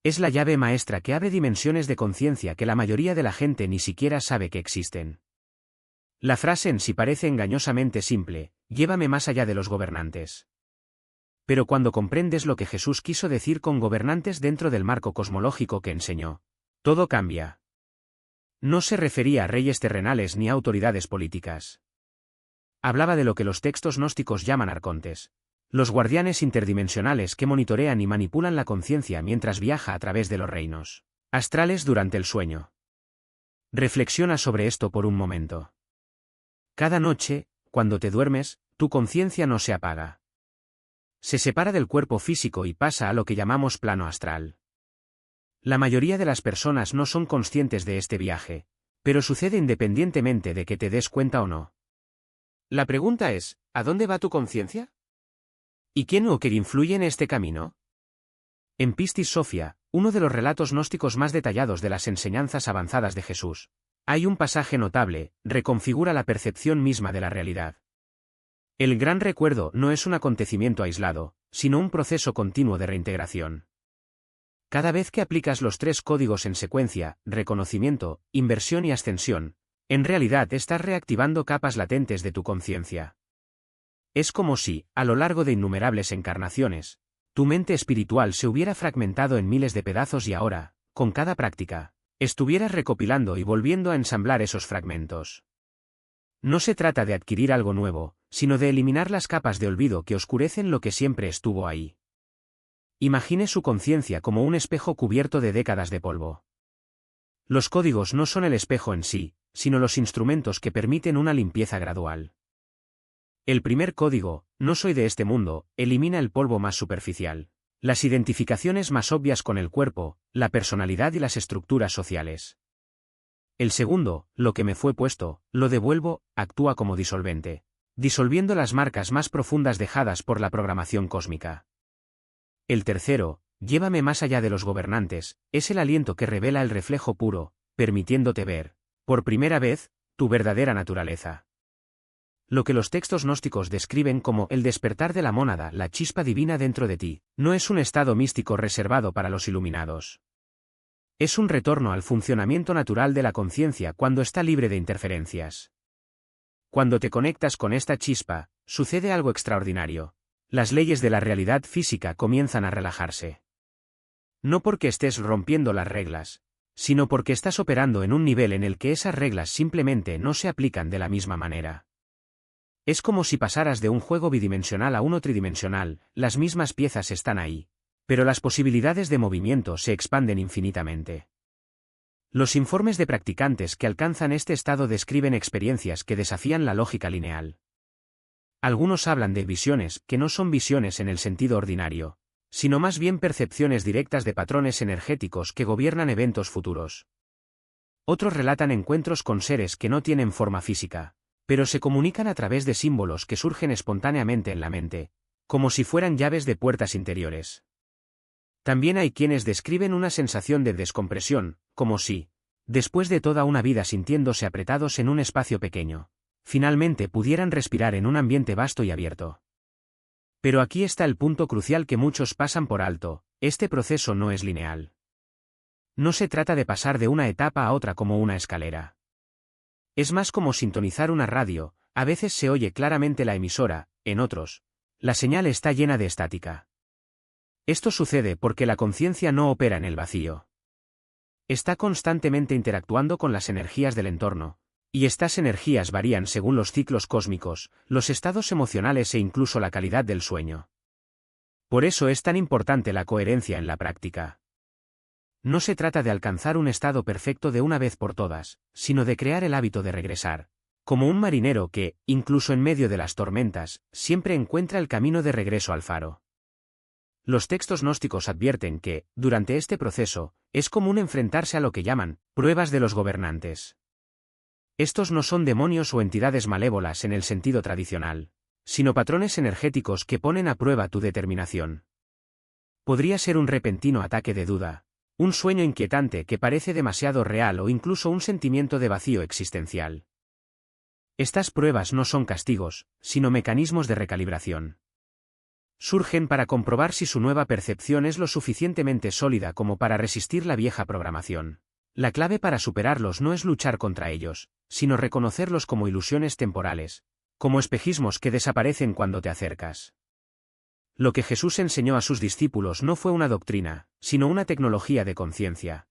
Es la llave maestra que abre dimensiones de conciencia que la mayoría de la gente ni siquiera sabe que existen. La frase en sí parece engañosamente simple, llévame más allá de los gobernantes. Pero cuando comprendes lo que Jesús quiso decir con gobernantes dentro del marco cosmológico que enseñó, todo cambia. No se refería a reyes terrenales ni a autoridades políticas. Hablaba de lo que los textos gnósticos llaman arcontes, los guardianes interdimensionales que monitorean y manipulan la conciencia mientras viaja a través de los reinos astrales durante el sueño. Reflexiona sobre esto por un momento. Cada noche, cuando te duermes, tu conciencia no se apaga. Se separa del cuerpo físico y pasa a lo que llamamos plano astral. La mayoría de las personas no son conscientes de este viaje, pero sucede independientemente de que te des cuenta o no. La pregunta es, ¿a dónde va tu conciencia? ¿Y quién o qué influye en este camino? En Pistis Sophia, uno de los relatos gnósticos más detallados de las enseñanzas avanzadas de Jesús, hay un pasaje notable, reconfigura la percepción misma de la realidad. El gran recuerdo no es un acontecimiento aislado, sino un proceso continuo de reintegración. Cada vez que aplicas los 3 códigos en secuencia, reconocimiento, inversión y ascensión, en realidad estás reactivando capas latentes de tu conciencia. Es como si, a lo largo de innumerables encarnaciones, tu mente espiritual se hubiera fragmentado en miles de pedazos y ahora, con cada práctica, estuvieras recopilando y volviendo a ensamblar esos fragmentos. No se trata de adquirir algo nuevo, sino de eliminar las capas de olvido que oscurecen lo que siempre estuvo ahí. Imagine su conciencia como un espejo cubierto de décadas de polvo. Los códigos no son el espejo en sí, sino los instrumentos que permiten una limpieza gradual. El primer código, no soy de este mundo, elimina el polvo más superficial, las identificaciones más obvias con el cuerpo, la personalidad y las estructuras sociales. El segundo, lo que me fue puesto, lo devuelvo, actúa como disolvente, disolviendo las marcas más profundas dejadas por la programación cósmica. El tercero, llévame más allá de los gobernantes, es el aliento que revela el reflejo puro, permitiéndote ver, por primera vez, tu verdadera naturaleza. Lo que los textos gnósticos describen como el despertar de la mónada, la chispa divina dentro de ti, no es un estado místico reservado para los iluminados. Es un retorno al funcionamiento natural de la conciencia cuando está libre de interferencias. Cuando te conectas con esta chispa, sucede algo extraordinario. Las leyes de la realidad física comienzan a relajarse. No porque estés rompiendo las reglas, sino porque estás operando en un nivel en el que esas reglas simplemente no se aplican de la misma manera. Es como si pasaras de un juego bidimensional a uno tridimensional, las mismas piezas están ahí, pero las posibilidades de movimiento se expanden infinitamente. Los informes de practicantes que alcanzan este estado describen experiencias que desafían la lógica lineal. Algunos hablan de visiones que no son visiones en el sentido ordinario, sino más bien percepciones directas de patrones energéticos que gobiernan eventos futuros. Otros relatan encuentros con seres que no tienen forma física, pero se comunican a través de símbolos que surgen espontáneamente en la mente, como si fueran llaves de puertas interiores. También hay quienes describen una sensación de descompresión, como si, después de toda una vida sintiéndose apretados en un espacio pequeño, finalmente pudieran respirar en un ambiente vasto y abierto. Pero aquí está el punto crucial que muchos pasan por alto: este proceso no es lineal. No se trata de pasar de una etapa a otra como una escalera. Es más como sintonizar una radio, a veces se oye claramente la emisora, en otros, la señal está llena de estática. Esto sucede porque la conciencia no opera en el vacío. Está constantemente interactuando con las energías del entorno, y estas energías varían según los ciclos cósmicos, los estados emocionales e incluso la calidad del sueño. Por eso es tan importante la coherencia en la práctica. No se trata de alcanzar un estado perfecto de una vez por todas, sino de crear el hábito de regresar, como un marinero que, incluso en medio de las tormentas, siempre encuentra el camino de regreso al faro. Los textos gnósticos advierten que, durante este proceso, es común enfrentarse a lo que llaman pruebas de los gobernantes. Estos no son demonios o entidades malévolas en el sentido tradicional, sino patrones energéticos que ponen a prueba tu determinación. Podría ser un repentino ataque de duda, un sueño inquietante que parece demasiado real o incluso un sentimiento de vacío existencial. Estas pruebas no son castigos, sino mecanismos de recalibración. Surgen para comprobar si su nueva percepción es lo suficientemente sólida como para resistir la vieja programación. La clave para superarlos no es luchar contra ellos, sino reconocerlos como ilusiones temporales, como espejismos que desaparecen cuando te acercas. Lo que Jesús enseñó a sus discípulos no fue una doctrina, sino una tecnología de conciencia.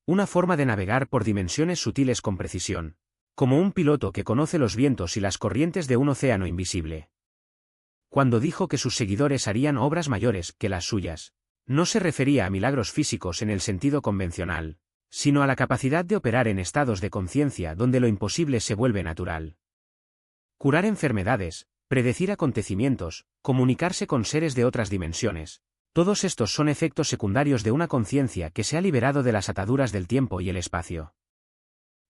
Una forma de navegar por dimensiones sutiles con precisión, como un piloto que conoce los vientos y las corrientes de un océano invisible. Cuando dijo que sus seguidores harían obras mayores que las suyas, no se refería a milagros físicos en el sentido convencional, sino a la capacidad de operar en estados de conciencia donde lo imposible se vuelve natural. Curar enfermedades, predecir acontecimientos, comunicarse con seres de otras dimensiones, todos estos son efectos secundarios de una conciencia que se ha liberado de las ataduras del tiempo y el espacio.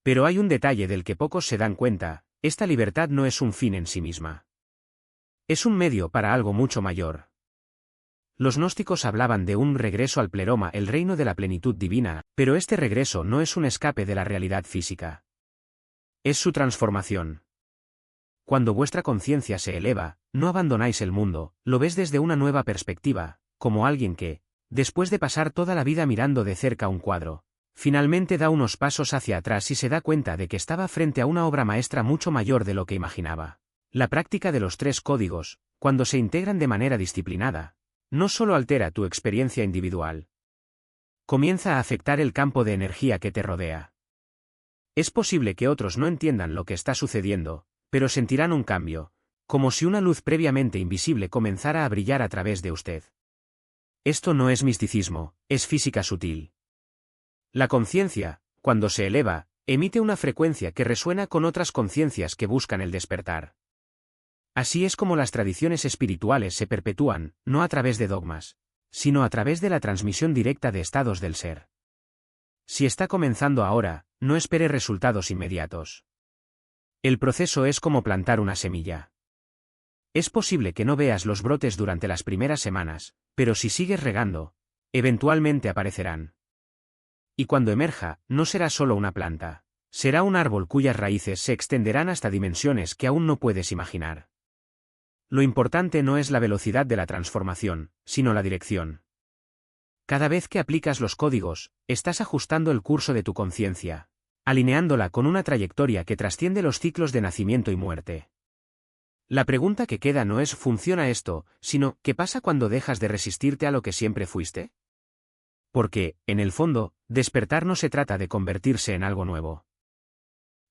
Pero hay un detalle del que pocos se dan cuenta: esta libertad no es un fin en sí misma. Es un medio para algo mucho mayor. Los gnósticos hablaban de un regreso al pleroma, el reino de la plenitud divina, pero este regreso no es un escape de la realidad física. Es su transformación. Cuando vuestra conciencia se eleva, no abandonáis el mundo, lo ves desde una nueva perspectiva, como alguien que, después de pasar toda la vida mirando de cerca un cuadro, finalmente da unos pasos hacia atrás y se da cuenta de que estaba frente a una obra maestra mucho mayor de lo que imaginaba. La práctica de los 3 códigos, cuando se integran de manera disciplinada, no solo altera tu experiencia individual. Comienza a afectar el campo de energía que te rodea. Es posible que otros no entiendan lo que está sucediendo, pero sentirán un cambio, como si una luz previamente invisible comenzara a brillar a través de usted. Esto no es misticismo, es física sutil. La conciencia, cuando se eleva, emite una frecuencia que resuena con otras conciencias que buscan el despertar. Así es como las tradiciones espirituales se perpetúan, no a través de dogmas, sino a través de la transmisión directa de estados del ser. Si está comenzando ahora, no espere resultados inmediatos. El proceso es como plantar una semilla. Es posible que no veas los brotes durante las primeras semanas, pero si sigues regando, eventualmente aparecerán. Y cuando emerja, no será solo una planta, será un árbol cuyas raíces se extenderán hasta dimensiones que aún no puedes imaginar. Lo importante no es la velocidad de la transformación, sino la dirección. Cada vez que aplicas los códigos, estás ajustando el curso de tu conciencia, alineándola con una trayectoria que trasciende los ciclos de nacimiento y muerte. La pregunta que queda no es ¿funciona esto?, sino ¿qué pasa cuando dejas de resistirte a lo que siempre fuiste? Porque, en el fondo, despertar no se trata de convertirse en algo nuevo.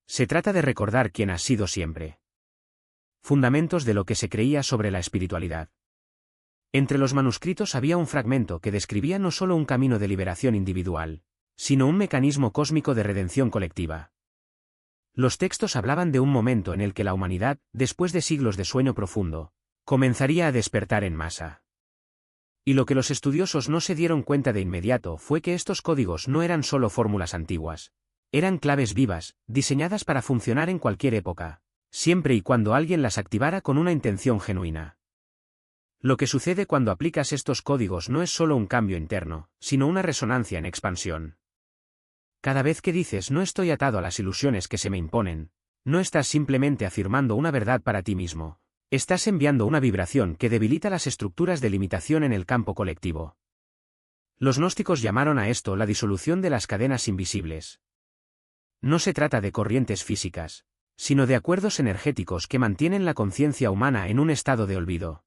Se trata de recordar quién has sido siempre. Fundamentos de lo que se creía sobre la espiritualidad. Entre los manuscritos había un fragmento que describía no solo un camino de liberación individual, sino un mecanismo cósmico de redención colectiva. Los textos hablaban de un momento en el que la humanidad, después de siglos de sueño profundo, comenzaría a despertar en masa. Y lo que los estudiosos no se dieron cuenta de inmediato fue que estos códigos no eran solo fórmulas antiguas, eran claves vivas, diseñadas para funcionar en cualquier época, siempre y cuando alguien las activara con una intención genuina. Lo que sucede cuando aplicas estos códigos no es solo un cambio interno, sino una resonancia en expansión. Cada vez que dices no estoy atado a las ilusiones que se me imponen, no estás simplemente afirmando una verdad para ti mismo. Estás enviando una vibración que debilita las estructuras de limitación en el campo colectivo. Los gnósticos llamaron a esto la disolución de las cadenas invisibles. No se trata de corrientes físicas, sino de acuerdos energéticos que mantienen la conciencia humana en un estado de olvido.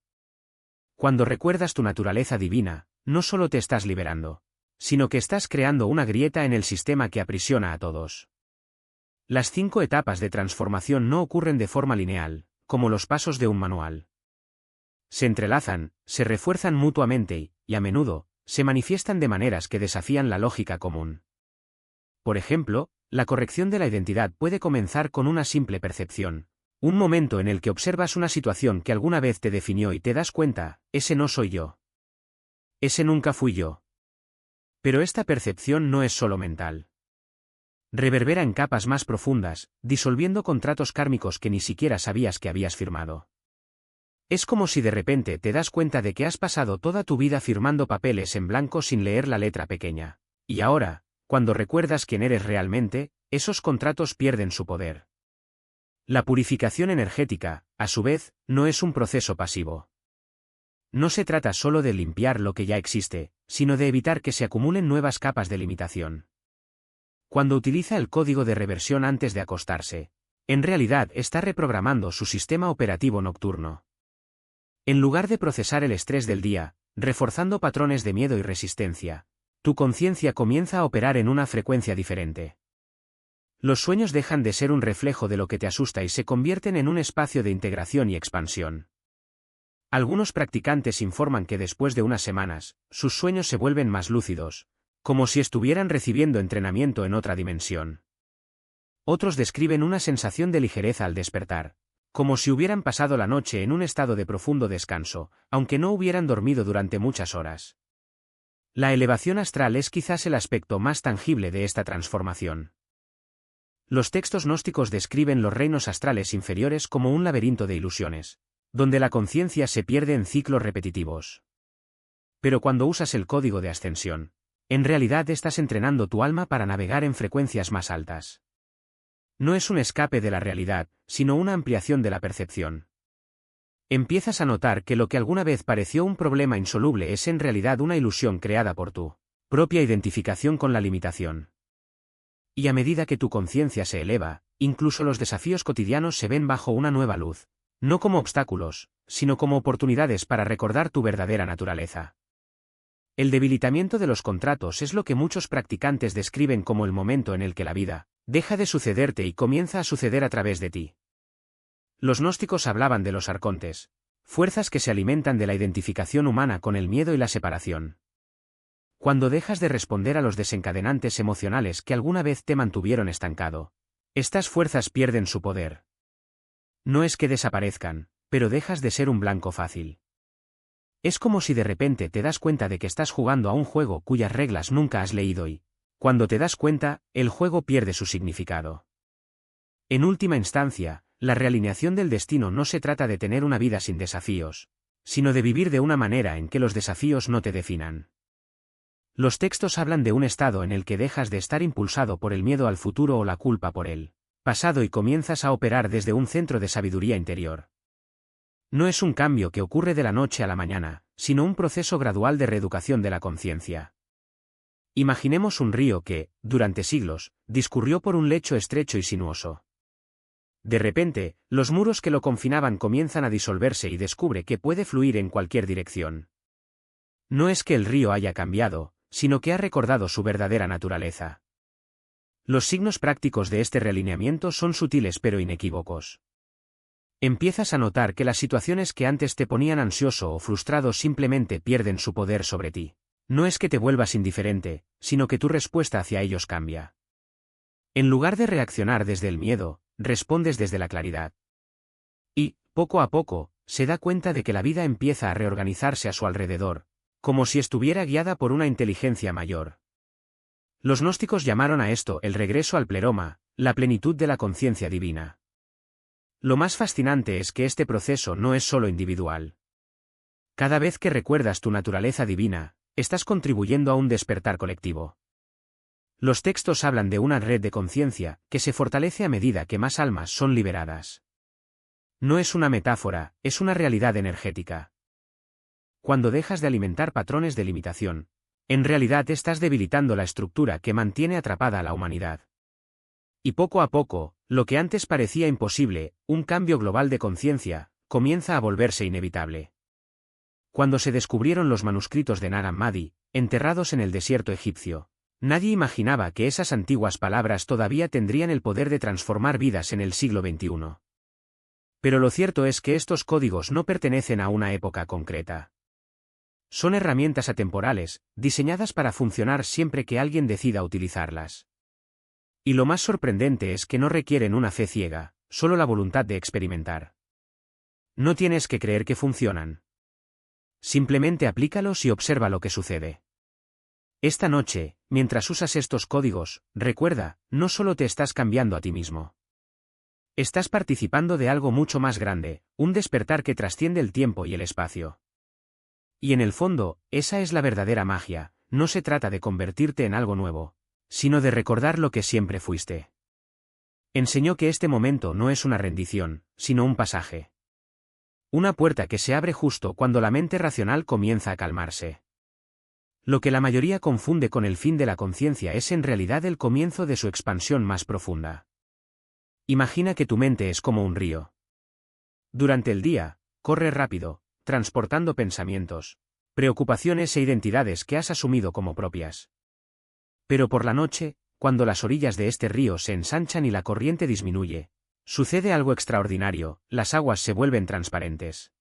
Cuando recuerdas tu naturaleza divina, no solo te estás liberando, sino que estás creando una grieta en el sistema que aprisiona a todos. Las 5 etapas de transformación no ocurren de forma lineal, como los pasos de un manual. Se entrelazan, se refuerzan mutuamente y, a menudo, se manifiestan de maneras que desafían la lógica común. Por ejemplo, la corrección de la identidad puede comenzar con una simple percepción, un momento en el que observas una situación que alguna vez te definió y te das cuenta, ese no soy yo. Ese nunca fui yo. Pero esta percepción no es solo mental. Reverbera en capas más profundas, disolviendo contratos kármicos que ni siquiera sabías que habías firmado. Es como si de repente te das cuenta de que has pasado toda tu vida firmando papeles en blanco sin leer la letra pequeña. Y ahora, cuando recuerdas quién eres realmente, esos contratos pierden su poder. La purificación energética, a su vez, no es un proceso pasivo. No se trata solo de limpiar lo que ya existe, sino de evitar que se acumulen nuevas capas de limitación. Cuando utiliza el código de reversión antes de acostarse, en realidad está reprogramando su sistema operativo nocturno. En lugar de procesar el estrés del día, reforzando patrones de miedo y resistencia, tu conciencia comienza a operar en una frecuencia diferente. Los sueños dejan de ser un reflejo de lo que te asusta y se convierten en un espacio de integración y expansión. Algunos practicantes informan que después de unas semanas, sus sueños se vuelven más lúcidos, como si estuvieran recibiendo entrenamiento en otra dimensión. Otros describen una sensación de ligereza al despertar, como si hubieran pasado la noche en un estado de profundo descanso, aunque no hubieran dormido durante muchas horas. La elevación astral es quizás el aspecto más tangible de esta transformación. Los textos gnósticos describen los reinos astrales inferiores como un laberinto de ilusiones, donde la conciencia se pierde en ciclos repetitivos. Pero cuando usas el código de ascensión, en realidad estás entrenando tu alma para navegar en frecuencias más altas. No es un escape de la realidad, sino una ampliación de la percepción. Empiezas a notar que lo que alguna vez pareció un problema insoluble es en realidad una ilusión creada por tu propia identificación con la limitación. Y a medida que tu conciencia se eleva, incluso los desafíos cotidianos se ven bajo una nueva luz, no como obstáculos, sino como oportunidades para recordar tu verdadera naturaleza. El debilitamiento de los contratos es lo que muchos practicantes describen como el momento en el que la vida deja de sucederte y comienza a suceder a través de ti. Los gnósticos hablaban de los arcontes, fuerzas que se alimentan de la identificación humana con el miedo y la separación. Cuando dejas de responder a los desencadenantes emocionales que alguna vez te mantuvieron estancado, estas fuerzas pierden su poder. No es que desaparezcan, pero dejas de ser un blanco fácil. Es como si de repente te das cuenta de que estás jugando a un juego cuyas reglas nunca has leído y, cuando te das cuenta, el juego pierde su significado. En última instancia, la realineación del destino no se trata de tener una vida sin desafíos, sino de vivir de una manera en que los desafíos no te definan. Los textos hablan de un estado en el que dejas de estar impulsado por el miedo al futuro o la culpa por el pasado y comienzas a operar desde un centro de sabiduría interior. No es un cambio que ocurre de la noche a la mañana, sino un proceso gradual de reeducación de la conciencia. Imaginemos un río que, durante siglos, discurrió por un lecho estrecho y sinuoso. De repente, los muros que lo confinaban comienzan a disolverse y descubre que puede fluir en cualquier dirección. No es que el río haya cambiado, sino que ha recordado su verdadera naturaleza. Los signos prácticos de este realineamiento son sutiles pero inequívocos. Empiezas a notar que las situaciones que antes te ponían ansioso o frustrado simplemente pierden su poder sobre ti. No es que te vuelvas indiferente, sino que tu respuesta hacia ellos cambia. En lugar de reaccionar desde el miedo, respondes desde la claridad. Y, poco a poco, se da cuenta de que la vida empieza a reorganizarse a su alrededor, como si estuviera guiada por una inteligencia mayor. Los gnósticos llamaron a esto el regreso al pleroma, la plenitud de la conciencia divina. Lo más fascinante es que este proceso no es solo individual. Cada vez que recuerdas tu naturaleza divina, estás contribuyendo a un despertar colectivo. Los textos hablan de una red de conciencia que se fortalece a medida que más almas son liberadas. No es una metáfora, es una realidad energética. Cuando dejas de alimentar patrones de limitación, en realidad estás debilitando la estructura que mantiene atrapada a la humanidad. Y poco a poco, lo que antes parecía imposible, un cambio global de conciencia, comienza a volverse inevitable. Cuando se descubrieron los manuscritos de Nag Hammadi, enterrados en el desierto egipcio, nadie imaginaba que esas antiguas palabras todavía tendrían el poder de transformar vidas en el siglo XXI. Pero lo cierto es que estos códigos no pertenecen a una época concreta. Son herramientas atemporales, diseñadas para funcionar siempre que alguien decida utilizarlas. Y lo más sorprendente es que no requieren una fe ciega, solo la voluntad de experimentar. No tienes que creer que funcionan. Simplemente aplícalos y observa lo que sucede. Esta noche, mientras usas estos códigos, recuerda, no solo te estás cambiando a ti mismo. Estás participando de algo mucho más grande, un despertar que trasciende el tiempo y el espacio. Y en el fondo, esa es la verdadera magia, no se trata de convertirte en algo nuevo, sino de recordar lo que siempre fuiste. Enseñó que este momento no es una rendición, sino un pasaje. Una puerta que se abre justo cuando la mente racional comienza a calmarse. Lo que la mayoría confunde con el fin de la conciencia es en realidad el comienzo de su expansión más profunda. Imagina que tu mente es como un río. Durante el día, corre rápido, transportando pensamientos, preocupaciones e identidades que has asumido como propias. Pero por la noche, cuando las orillas de este río se ensanchan y la corriente disminuye, sucede algo extraordinario, las aguas se vuelven transparentes.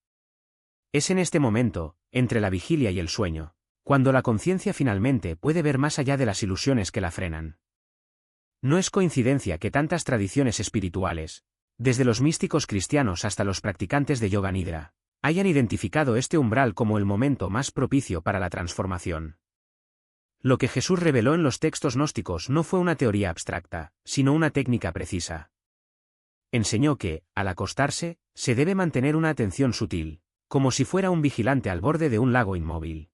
Es en este momento, entre la vigilia y el sueño, cuando la conciencia finalmente puede ver más allá de las ilusiones que la frenan. No es coincidencia que tantas tradiciones espirituales, desde los místicos cristianos hasta los practicantes de yoga nidra, hayan identificado este umbral como el momento más propicio para la transformación. Lo que Jesús reveló en los textos gnósticos no fue una teoría abstracta, sino una técnica precisa. Enseñó que, al acostarse, se debe mantener una atención sutil, como si fuera un vigilante al borde de un lago inmóvil.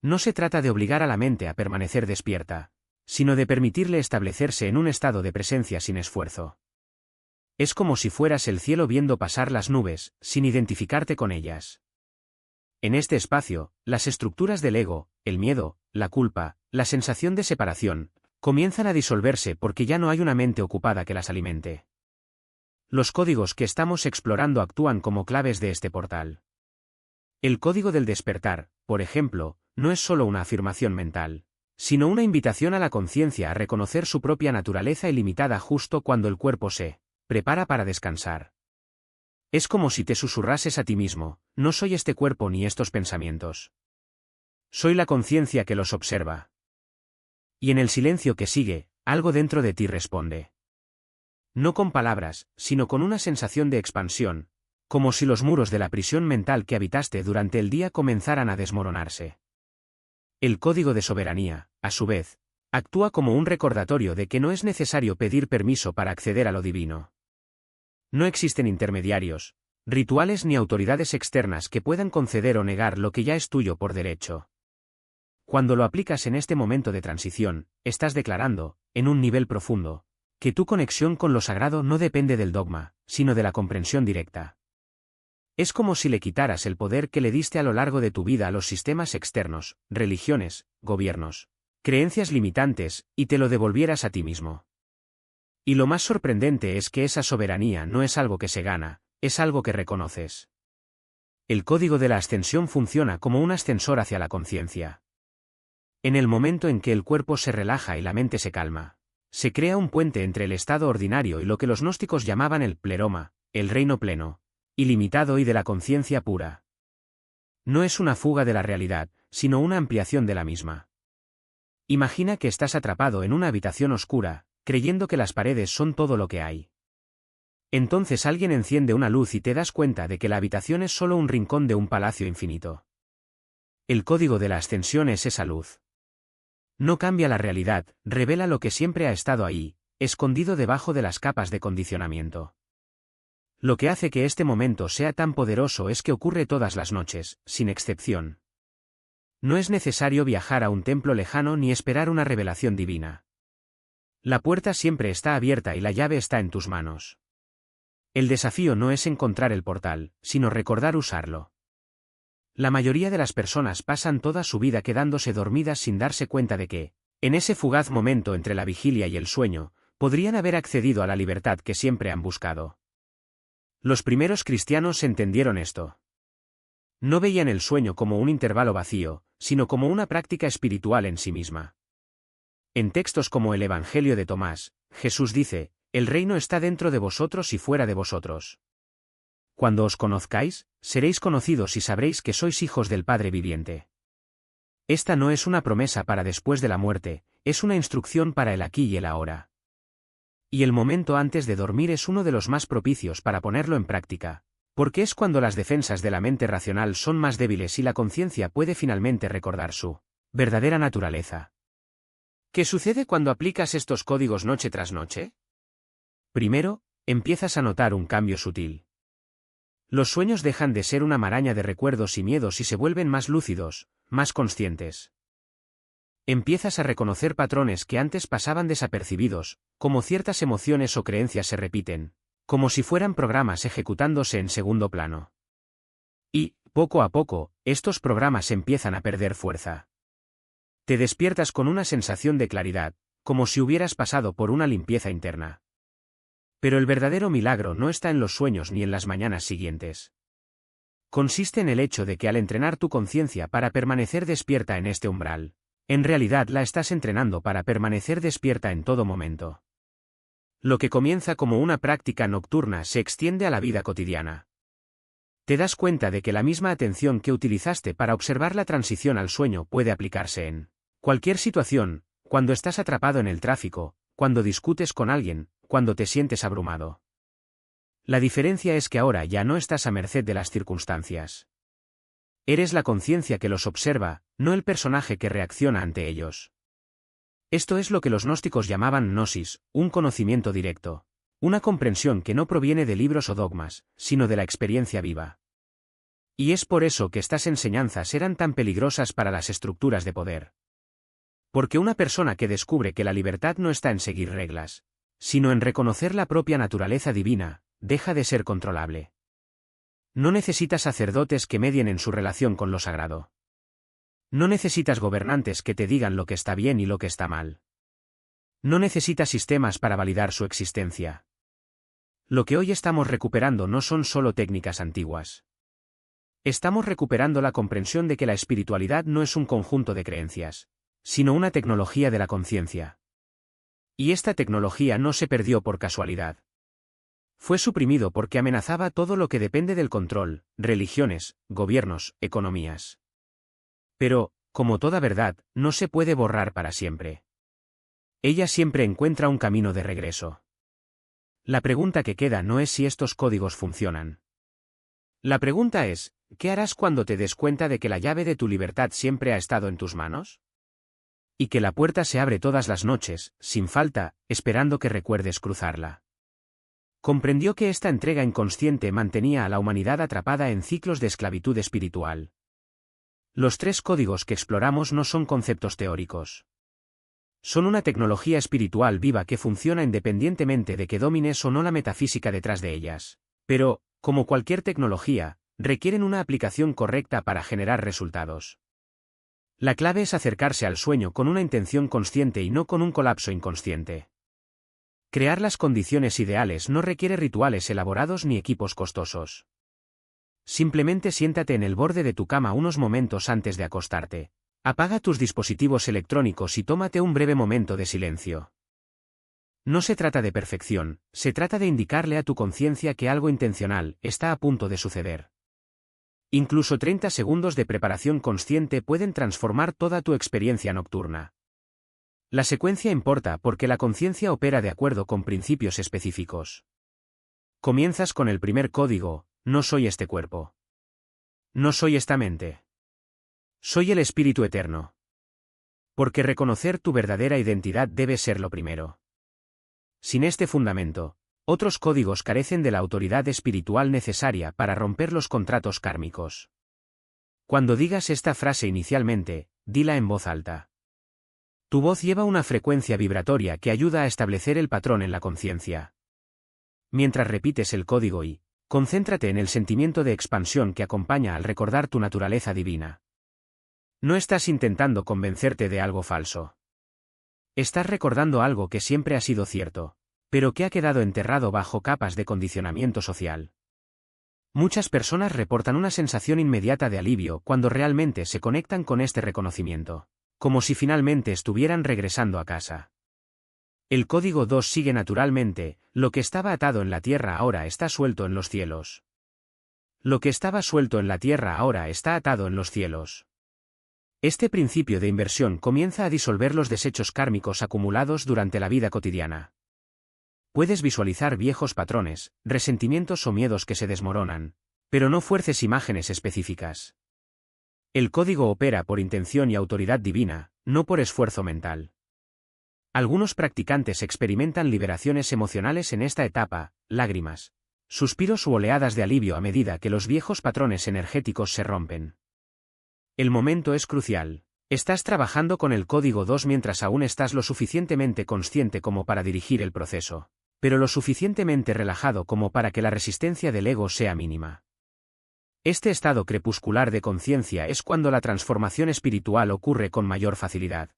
No se trata de obligar a la mente a permanecer despierta, sino de permitirle establecerse en un estado de presencia sin esfuerzo. Es como si fueras el cielo viendo pasar las nubes, sin identificarte con ellas. En este espacio, las estructuras del ego, el miedo, la culpa, la sensación de separación, comienzan a disolverse porque ya no hay una mente ocupada que las alimente. Los códigos que estamos explorando actúan como claves de este portal. El código del despertar, por ejemplo, no es solo una afirmación mental, sino una invitación a la conciencia a reconocer su propia naturaleza ilimitada justo cuando el cuerpo se prepara para descansar. Es como si te susurrases a ti mismo: no soy este cuerpo ni estos pensamientos. Soy la conciencia que los observa. Y en el silencio que sigue, algo dentro de ti responde. No con palabras, sino con una sensación de expansión, como si los muros de la prisión mental que habitaste durante el día comenzaran a desmoronarse. El código de soberanía, a su vez, actúa como un recordatorio de que no es necesario pedir permiso para acceder a lo divino. No existen intermediarios, rituales ni autoridades externas que puedan conceder o negar lo que ya es tuyo por derecho. Cuando lo aplicas en este momento de transición, estás declarando, en un nivel profundo, que tu conexión con lo sagrado no depende del dogma, sino de la comprensión directa. Es como si le quitaras el poder que le diste a lo largo de tu vida a los sistemas externos, religiones, gobiernos, creencias limitantes, y te lo devolvieras a ti mismo. Y lo más sorprendente es que esa soberanía no es algo que se gana, es algo que reconoces. El código de la ascensión funciona como un ascensor hacia la conciencia. En el momento en que el cuerpo se relaja y la mente se calma, se crea un puente entre el estado ordinario y lo que los gnósticos llamaban el pleroma, el reino pleno, ilimitado y de la conciencia pura. No es una fuga de la realidad, sino una ampliación de la misma. Imagina que estás atrapado en una habitación oscura, creyendo que las paredes son todo lo que hay. Entonces alguien enciende una luz y te das cuenta de que la habitación es solo un rincón de un palacio infinito. El código de la ascensión es esa luz. No cambia la realidad, revela lo que siempre ha estado ahí, escondido debajo de las capas de condicionamiento. Lo que hace que este momento sea tan poderoso es que ocurre todas las noches, sin excepción. No es necesario viajar a un templo lejano ni esperar una revelación divina. La puerta siempre está abierta y la llave está en tus manos. El desafío no es encontrar el portal, sino recordar usarlo. La mayoría de las personas pasan toda su vida quedándose dormidas sin darse cuenta de que, en ese fugaz momento entre la vigilia y el sueño, podrían haber accedido a la libertad que siempre han buscado. Los primeros cristianos entendieron esto. No veían el sueño como un intervalo vacío, sino como una práctica espiritual en sí misma. En textos como el Evangelio de Tomás, Jesús dice: el reino está dentro de vosotros y fuera de vosotros. Cuando os conozcáis, seréis conocidos y sabréis que sois hijos del Padre viviente. Esta no es una promesa para después de la muerte, es una instrucción para el aquí y el ahora. Y el momento antes de dormir es uno de los más propicios para ponerlo en práctica, porque es cuando las defensas de la mente racional son más débiles y la conciencia puede finalmente recordar su verdadera naturaleza. ¿Qué sucede cuando aplicas estos códigos noche tras noche? Primero, empiezas a notar un cambio sutil. Los sueños dejan de ser una maraña de recuerdos y miedos y se vuelven más lúcidos, más conscientes. Empiezas a reconocer patrones que antes pasaban desapercibidos, como ciertas emociones o creencias se repiten, como si fueran programas ejecutándose en segundo plano. Y, poco a poco, estos programas empiezan a perder fuerza. Te despiertas con una sensación de claridad, como si hubieras pasado por una limpieza interna. Pero el verdadero milagro no está en los sueños ni en las mañanas siguientes. Consiste en el hecho de que al entrenar tu conciencia para permanecer despierta en este umbral, en realidad la estás entrenando para permanecer despierta en todo momento. Lo que comienza como una práctica nocturna se extiende a la vida cotidiana. Te das cuenta de que la misma atención que utilizaste para observar la transición al sueño puede aplicarse en cualquier situación, cuando estás atrapado en el tráfico, cuando discutes con alguien, cuando te sientes abrumado. La diferencia es que ahora ya no estás a merced de las circunstancias. Eres la conciencia que los observa, no el personaje que reacciona ante ellos. Esto es lo que los gnósticos llamaban gnosis, un conocimiento directo, una comprensión que no proviene de libros o dogmas, sino de la experiencia viva. Y es por eso que estas enseñanzas eran tan peligrosas para las estructuras de poder. Porque una persona que descubre que la libertad no está en seguir reglas, sino en reconocer la propia naturaleza divina, deja de ser controlable. No necesitas sacerdotes que medien en su relación con lo sagrado. No necesitas gobernantes que te digan lo que está bien y lo que está mal. No necesitas sistemas para validar su existencia. Lo que hoy estamos recuperando no son solo técnicas antiguas. Estamos recuperando la comprensión de que la espiritualidad no es un conjunto de creencias, sino una tecnología de la conciencia. Y esta tecnología no se perdió por casualidad. Fue suprimido porque amenazaba todo lo que depende del control, religiones, gobiernos, economías. Pero, como toda verdad, no se puede borrar para siempre. Ella siempre encuentra un camino de regreso. La pregunta que queda no es si estos códigos funcionan. La pregunta es, ¿qué harás cuando te des cuenta de que la llave de tu libertad siempre ha estado en tus manos? Y que la puerta se abre todas las noches, sin falta, esperando que recuerdes cruzarla. Comprendió que esta entrega inconsciente mantenía a la humanidad atrapada en ciclos de esclavitud espiritual. Los 3 códigos que exploramos no son conceptos teóricos. Son una tecnología espiritual viva que funciona independientemente de que domines o no la metafísica detrás de ellas. Pero, como cualquier tecnología, requieren una aplicación correcta para generar resultados. La clave es acercarse al sueño con una intención consciente y no con un colapso inconsciente. Crear las condiciones ideales no requiere rituales elaborados ni equipos costosos. Simplemente siéntate en el borde de tu cama unos momentos antes de acostarte. Apaga tus dispositivos electrónicos y tómate un breve momento de silencio. No se trata de perfección, se trata de indicarle a tu conciencia que algo intencional está a punto de suceder. Incluso 30 segundos de preparación consciente pueden transformar toda tu experiencia nocturna. La secuencia importa porque la conciencia opera de acuerdo con principios específicos. Comienzas con el primer código: no soy este cuerpo. No soy esta mente. Soy el Espíritu Eterno. Porque reconocer tu verdadera identidad debe ser lo primero. Sin este fundamento, otros códigos carecen de la autoridad espiritual necesaria para romper los contratos kármicos. Cuando digas esta frase inicialmente, dila en voz alta. Tu voz lleva una frecuencia vibratoria que ayuda a establecer el patrón en la conciencia. Mientras repites el código y, concéntrate en el sentimiento de expansión que acompaña al recordar tu naturaleza divina. No estás intentando convencerte de algo falso. Estás recordando algo que siempre ha sido cierto, pero que ha quedado enterrado bajo capas de condicionamiento social. Muchas personas reportan una sensación inmediata de alivio cuando realmente se conectan con este reconocimiento, como si finalmente estuvieran regresando a casa. El código 2 sigue naturalmente: lo que estaba atado en la tierra ahora está suelto en los cielos. Lo que estaba suelto en la tierra ahora está atado en los cielos. Este principio de inversión comienza a disolver los desechos kármicos acumulados durante la vida cotidiana. Puedes visualizar viejos patrones, resentimientos o miedos que se desmoronan, pero no fuerces imágenes específicas. El código opera por intención y autoridad divina, no por esfuerzo mental. Algunos practicantes experimentan liberaciones emocionales en esta etapa: lágrimas, suspiros u oleadas de alivio a medida que los viejos patrones energéticos se rompen. El momento es crucial. Estás trabajando con el código 2 mientras aún estás lo suficientemente consciente como para dirigir el proceso, pero lo suficientemente relajado como para que la resistencia del ego sea mínima. Este estado crepuscular de conciencia es cuando la transformación espiritual ocurre con mayor facilidad.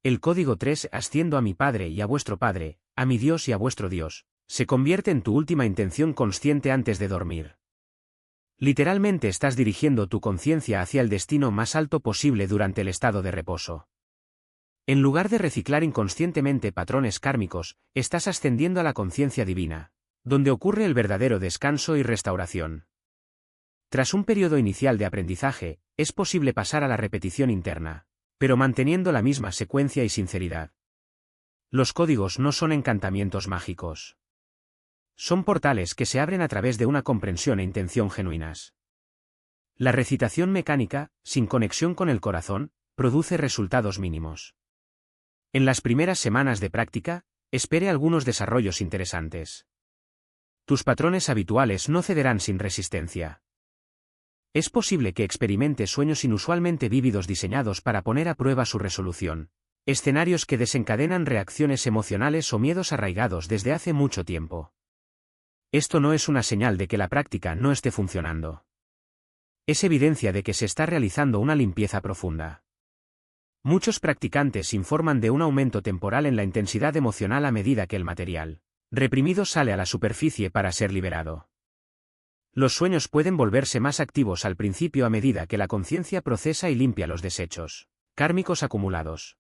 El código 3: asciendo a mi Padre y a vuestro Padre, a mi Dios y a vuestro Dios, se convierte en tu última intención consciente antes de dormir. Literalmente estás dirigiendo tu conciencia hacia el destino más alto posible durante el estado de reposo. En lugar de reciclar inconscientemente patrones kármicos, estás ascendiendo a la conciencia divina, donde ocurre el verdadero descanso y restauración. Tras un periodo inicial de aprendizaje, es posible pasar a la repetición interna, pero manteniendo la misma secuencia y sinceridad. Los códigos no son encantamientos mágicos. Son portales que se abren a través de una comprensión e intención genuinas. La recitación mecánica, sin conexión con el corazón, produce resultados mínimos. En las primeras semanas de práctica, espere algunos desarrollos interesantes. Tus patrones habituales no cederán sin resistencia. Es posible que experimente sueños inusualmente vívidos diseñados para poner a prueba su resolución. Escenarios que desencadenan reacciones emocionales o miedos arraigados desde hace mucho tiempo. Esto no es una señal de que la práctica no esté funcionando. Es evidencia de que se está realizando una limpieza profunda. Muchos practicantes informan de un aumento temporal en la intensidad emocional a medida que el material reprimido sale a la superficie para ser liberado. Los sueños pueden volverse más activos al principio a medida que la conciencia procesa y limpia los desechos kármicos acumulados.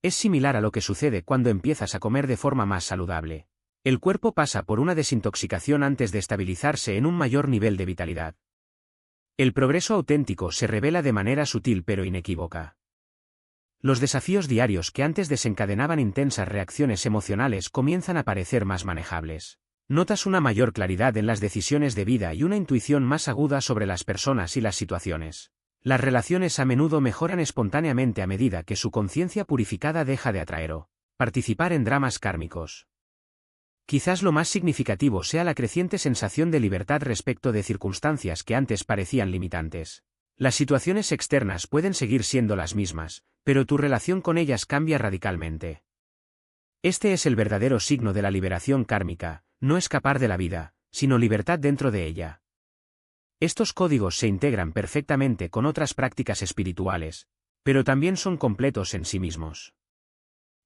Es similar a lo que sucede cuando empiezas a comer de forma más saludable. El cuerpo pasa por una desintoxicación antes de estabilizarse en un mayor nivel de vitalidad. El progreso auténtico se revela de manera sutil pero inequívoca. Los desafíos diarios que antes desencadenaban intensas reacciones emocionales comienzan a parecer más manejables. Notas una mayor claridad en las decisiones de vida y una intuición más aguda sobre las personas y las situaciones. Las relaciones a menudo mejoran espontáneamente a medida que su conciencia purificada deja de atraer o participar en dramas kármicos. Quizás lo más significativo sea la creciente sensación de libertad respecto de circunstancias que antes parecían limitantes. Las situaciones externas pueden seguir siendo las mismas, pero tu relación con ellas cambia radicalmente. Este es el verdadero signo de la liberación kármica, no escapar de la vida, sino libertad dentro de ella. Estos códigos se integran perfectamente con otras prácticas espirituales, pero también son completos en sí mismos.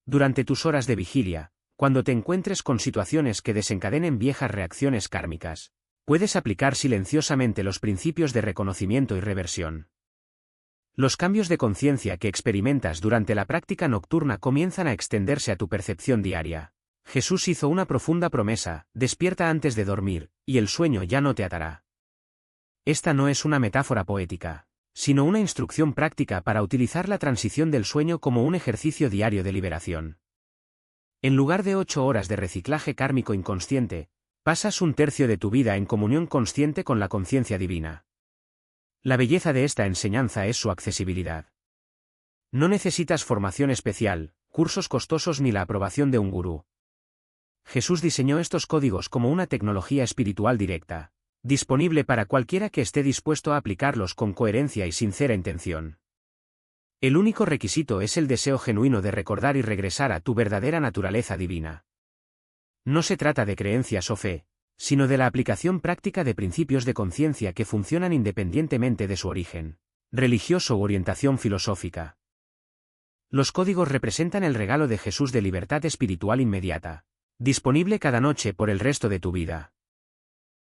Durante tus horas de vigilia, cuando te encuentres con situaciones que desencadenen viejas reacciones kármicas, puedes aplicar silenciosamente los principios de reconocimiento y reversión. Los cambios de conciencia que experimentas durante la práctica nocturna comienzan a extenderse a tu percepción diaria. Jesús hizo una profunda promesa: despierta antes de dormir, y el sueño ya no te atará. Esta no es una metáfora poética, sino una instrucción práctica para utilizar la transición del sueño como un ejercicio diario de liberación. En lugar de 8 horas de reciclaje kármico inconsciente, pasas un tercio de tu vida en comunión consciente con la conciencia divina. La belleza de esta enseñanza es su accesibilidad. No necesitas formación especial, cursos costosos ni la aprobación de un gurú. Jesús diseñó estos códigos como una tecnología espiritual directa, disponible para cualquiera que esté dispuesto a aplicarlos con coherencia y sincera intención. El único requisito es el deseo genuino de recordar y regresar a tu verdadera naturaleza divina. No se trata de creencias o fe, sino de la aplicación práctica de principios de conciencia que funcionan independientemente de su origen religioso u orientación filosófica. Los códigos representan el regalo de Jesús de libertad espiritual inmediata, disponible cada noche por el resto de tu vida.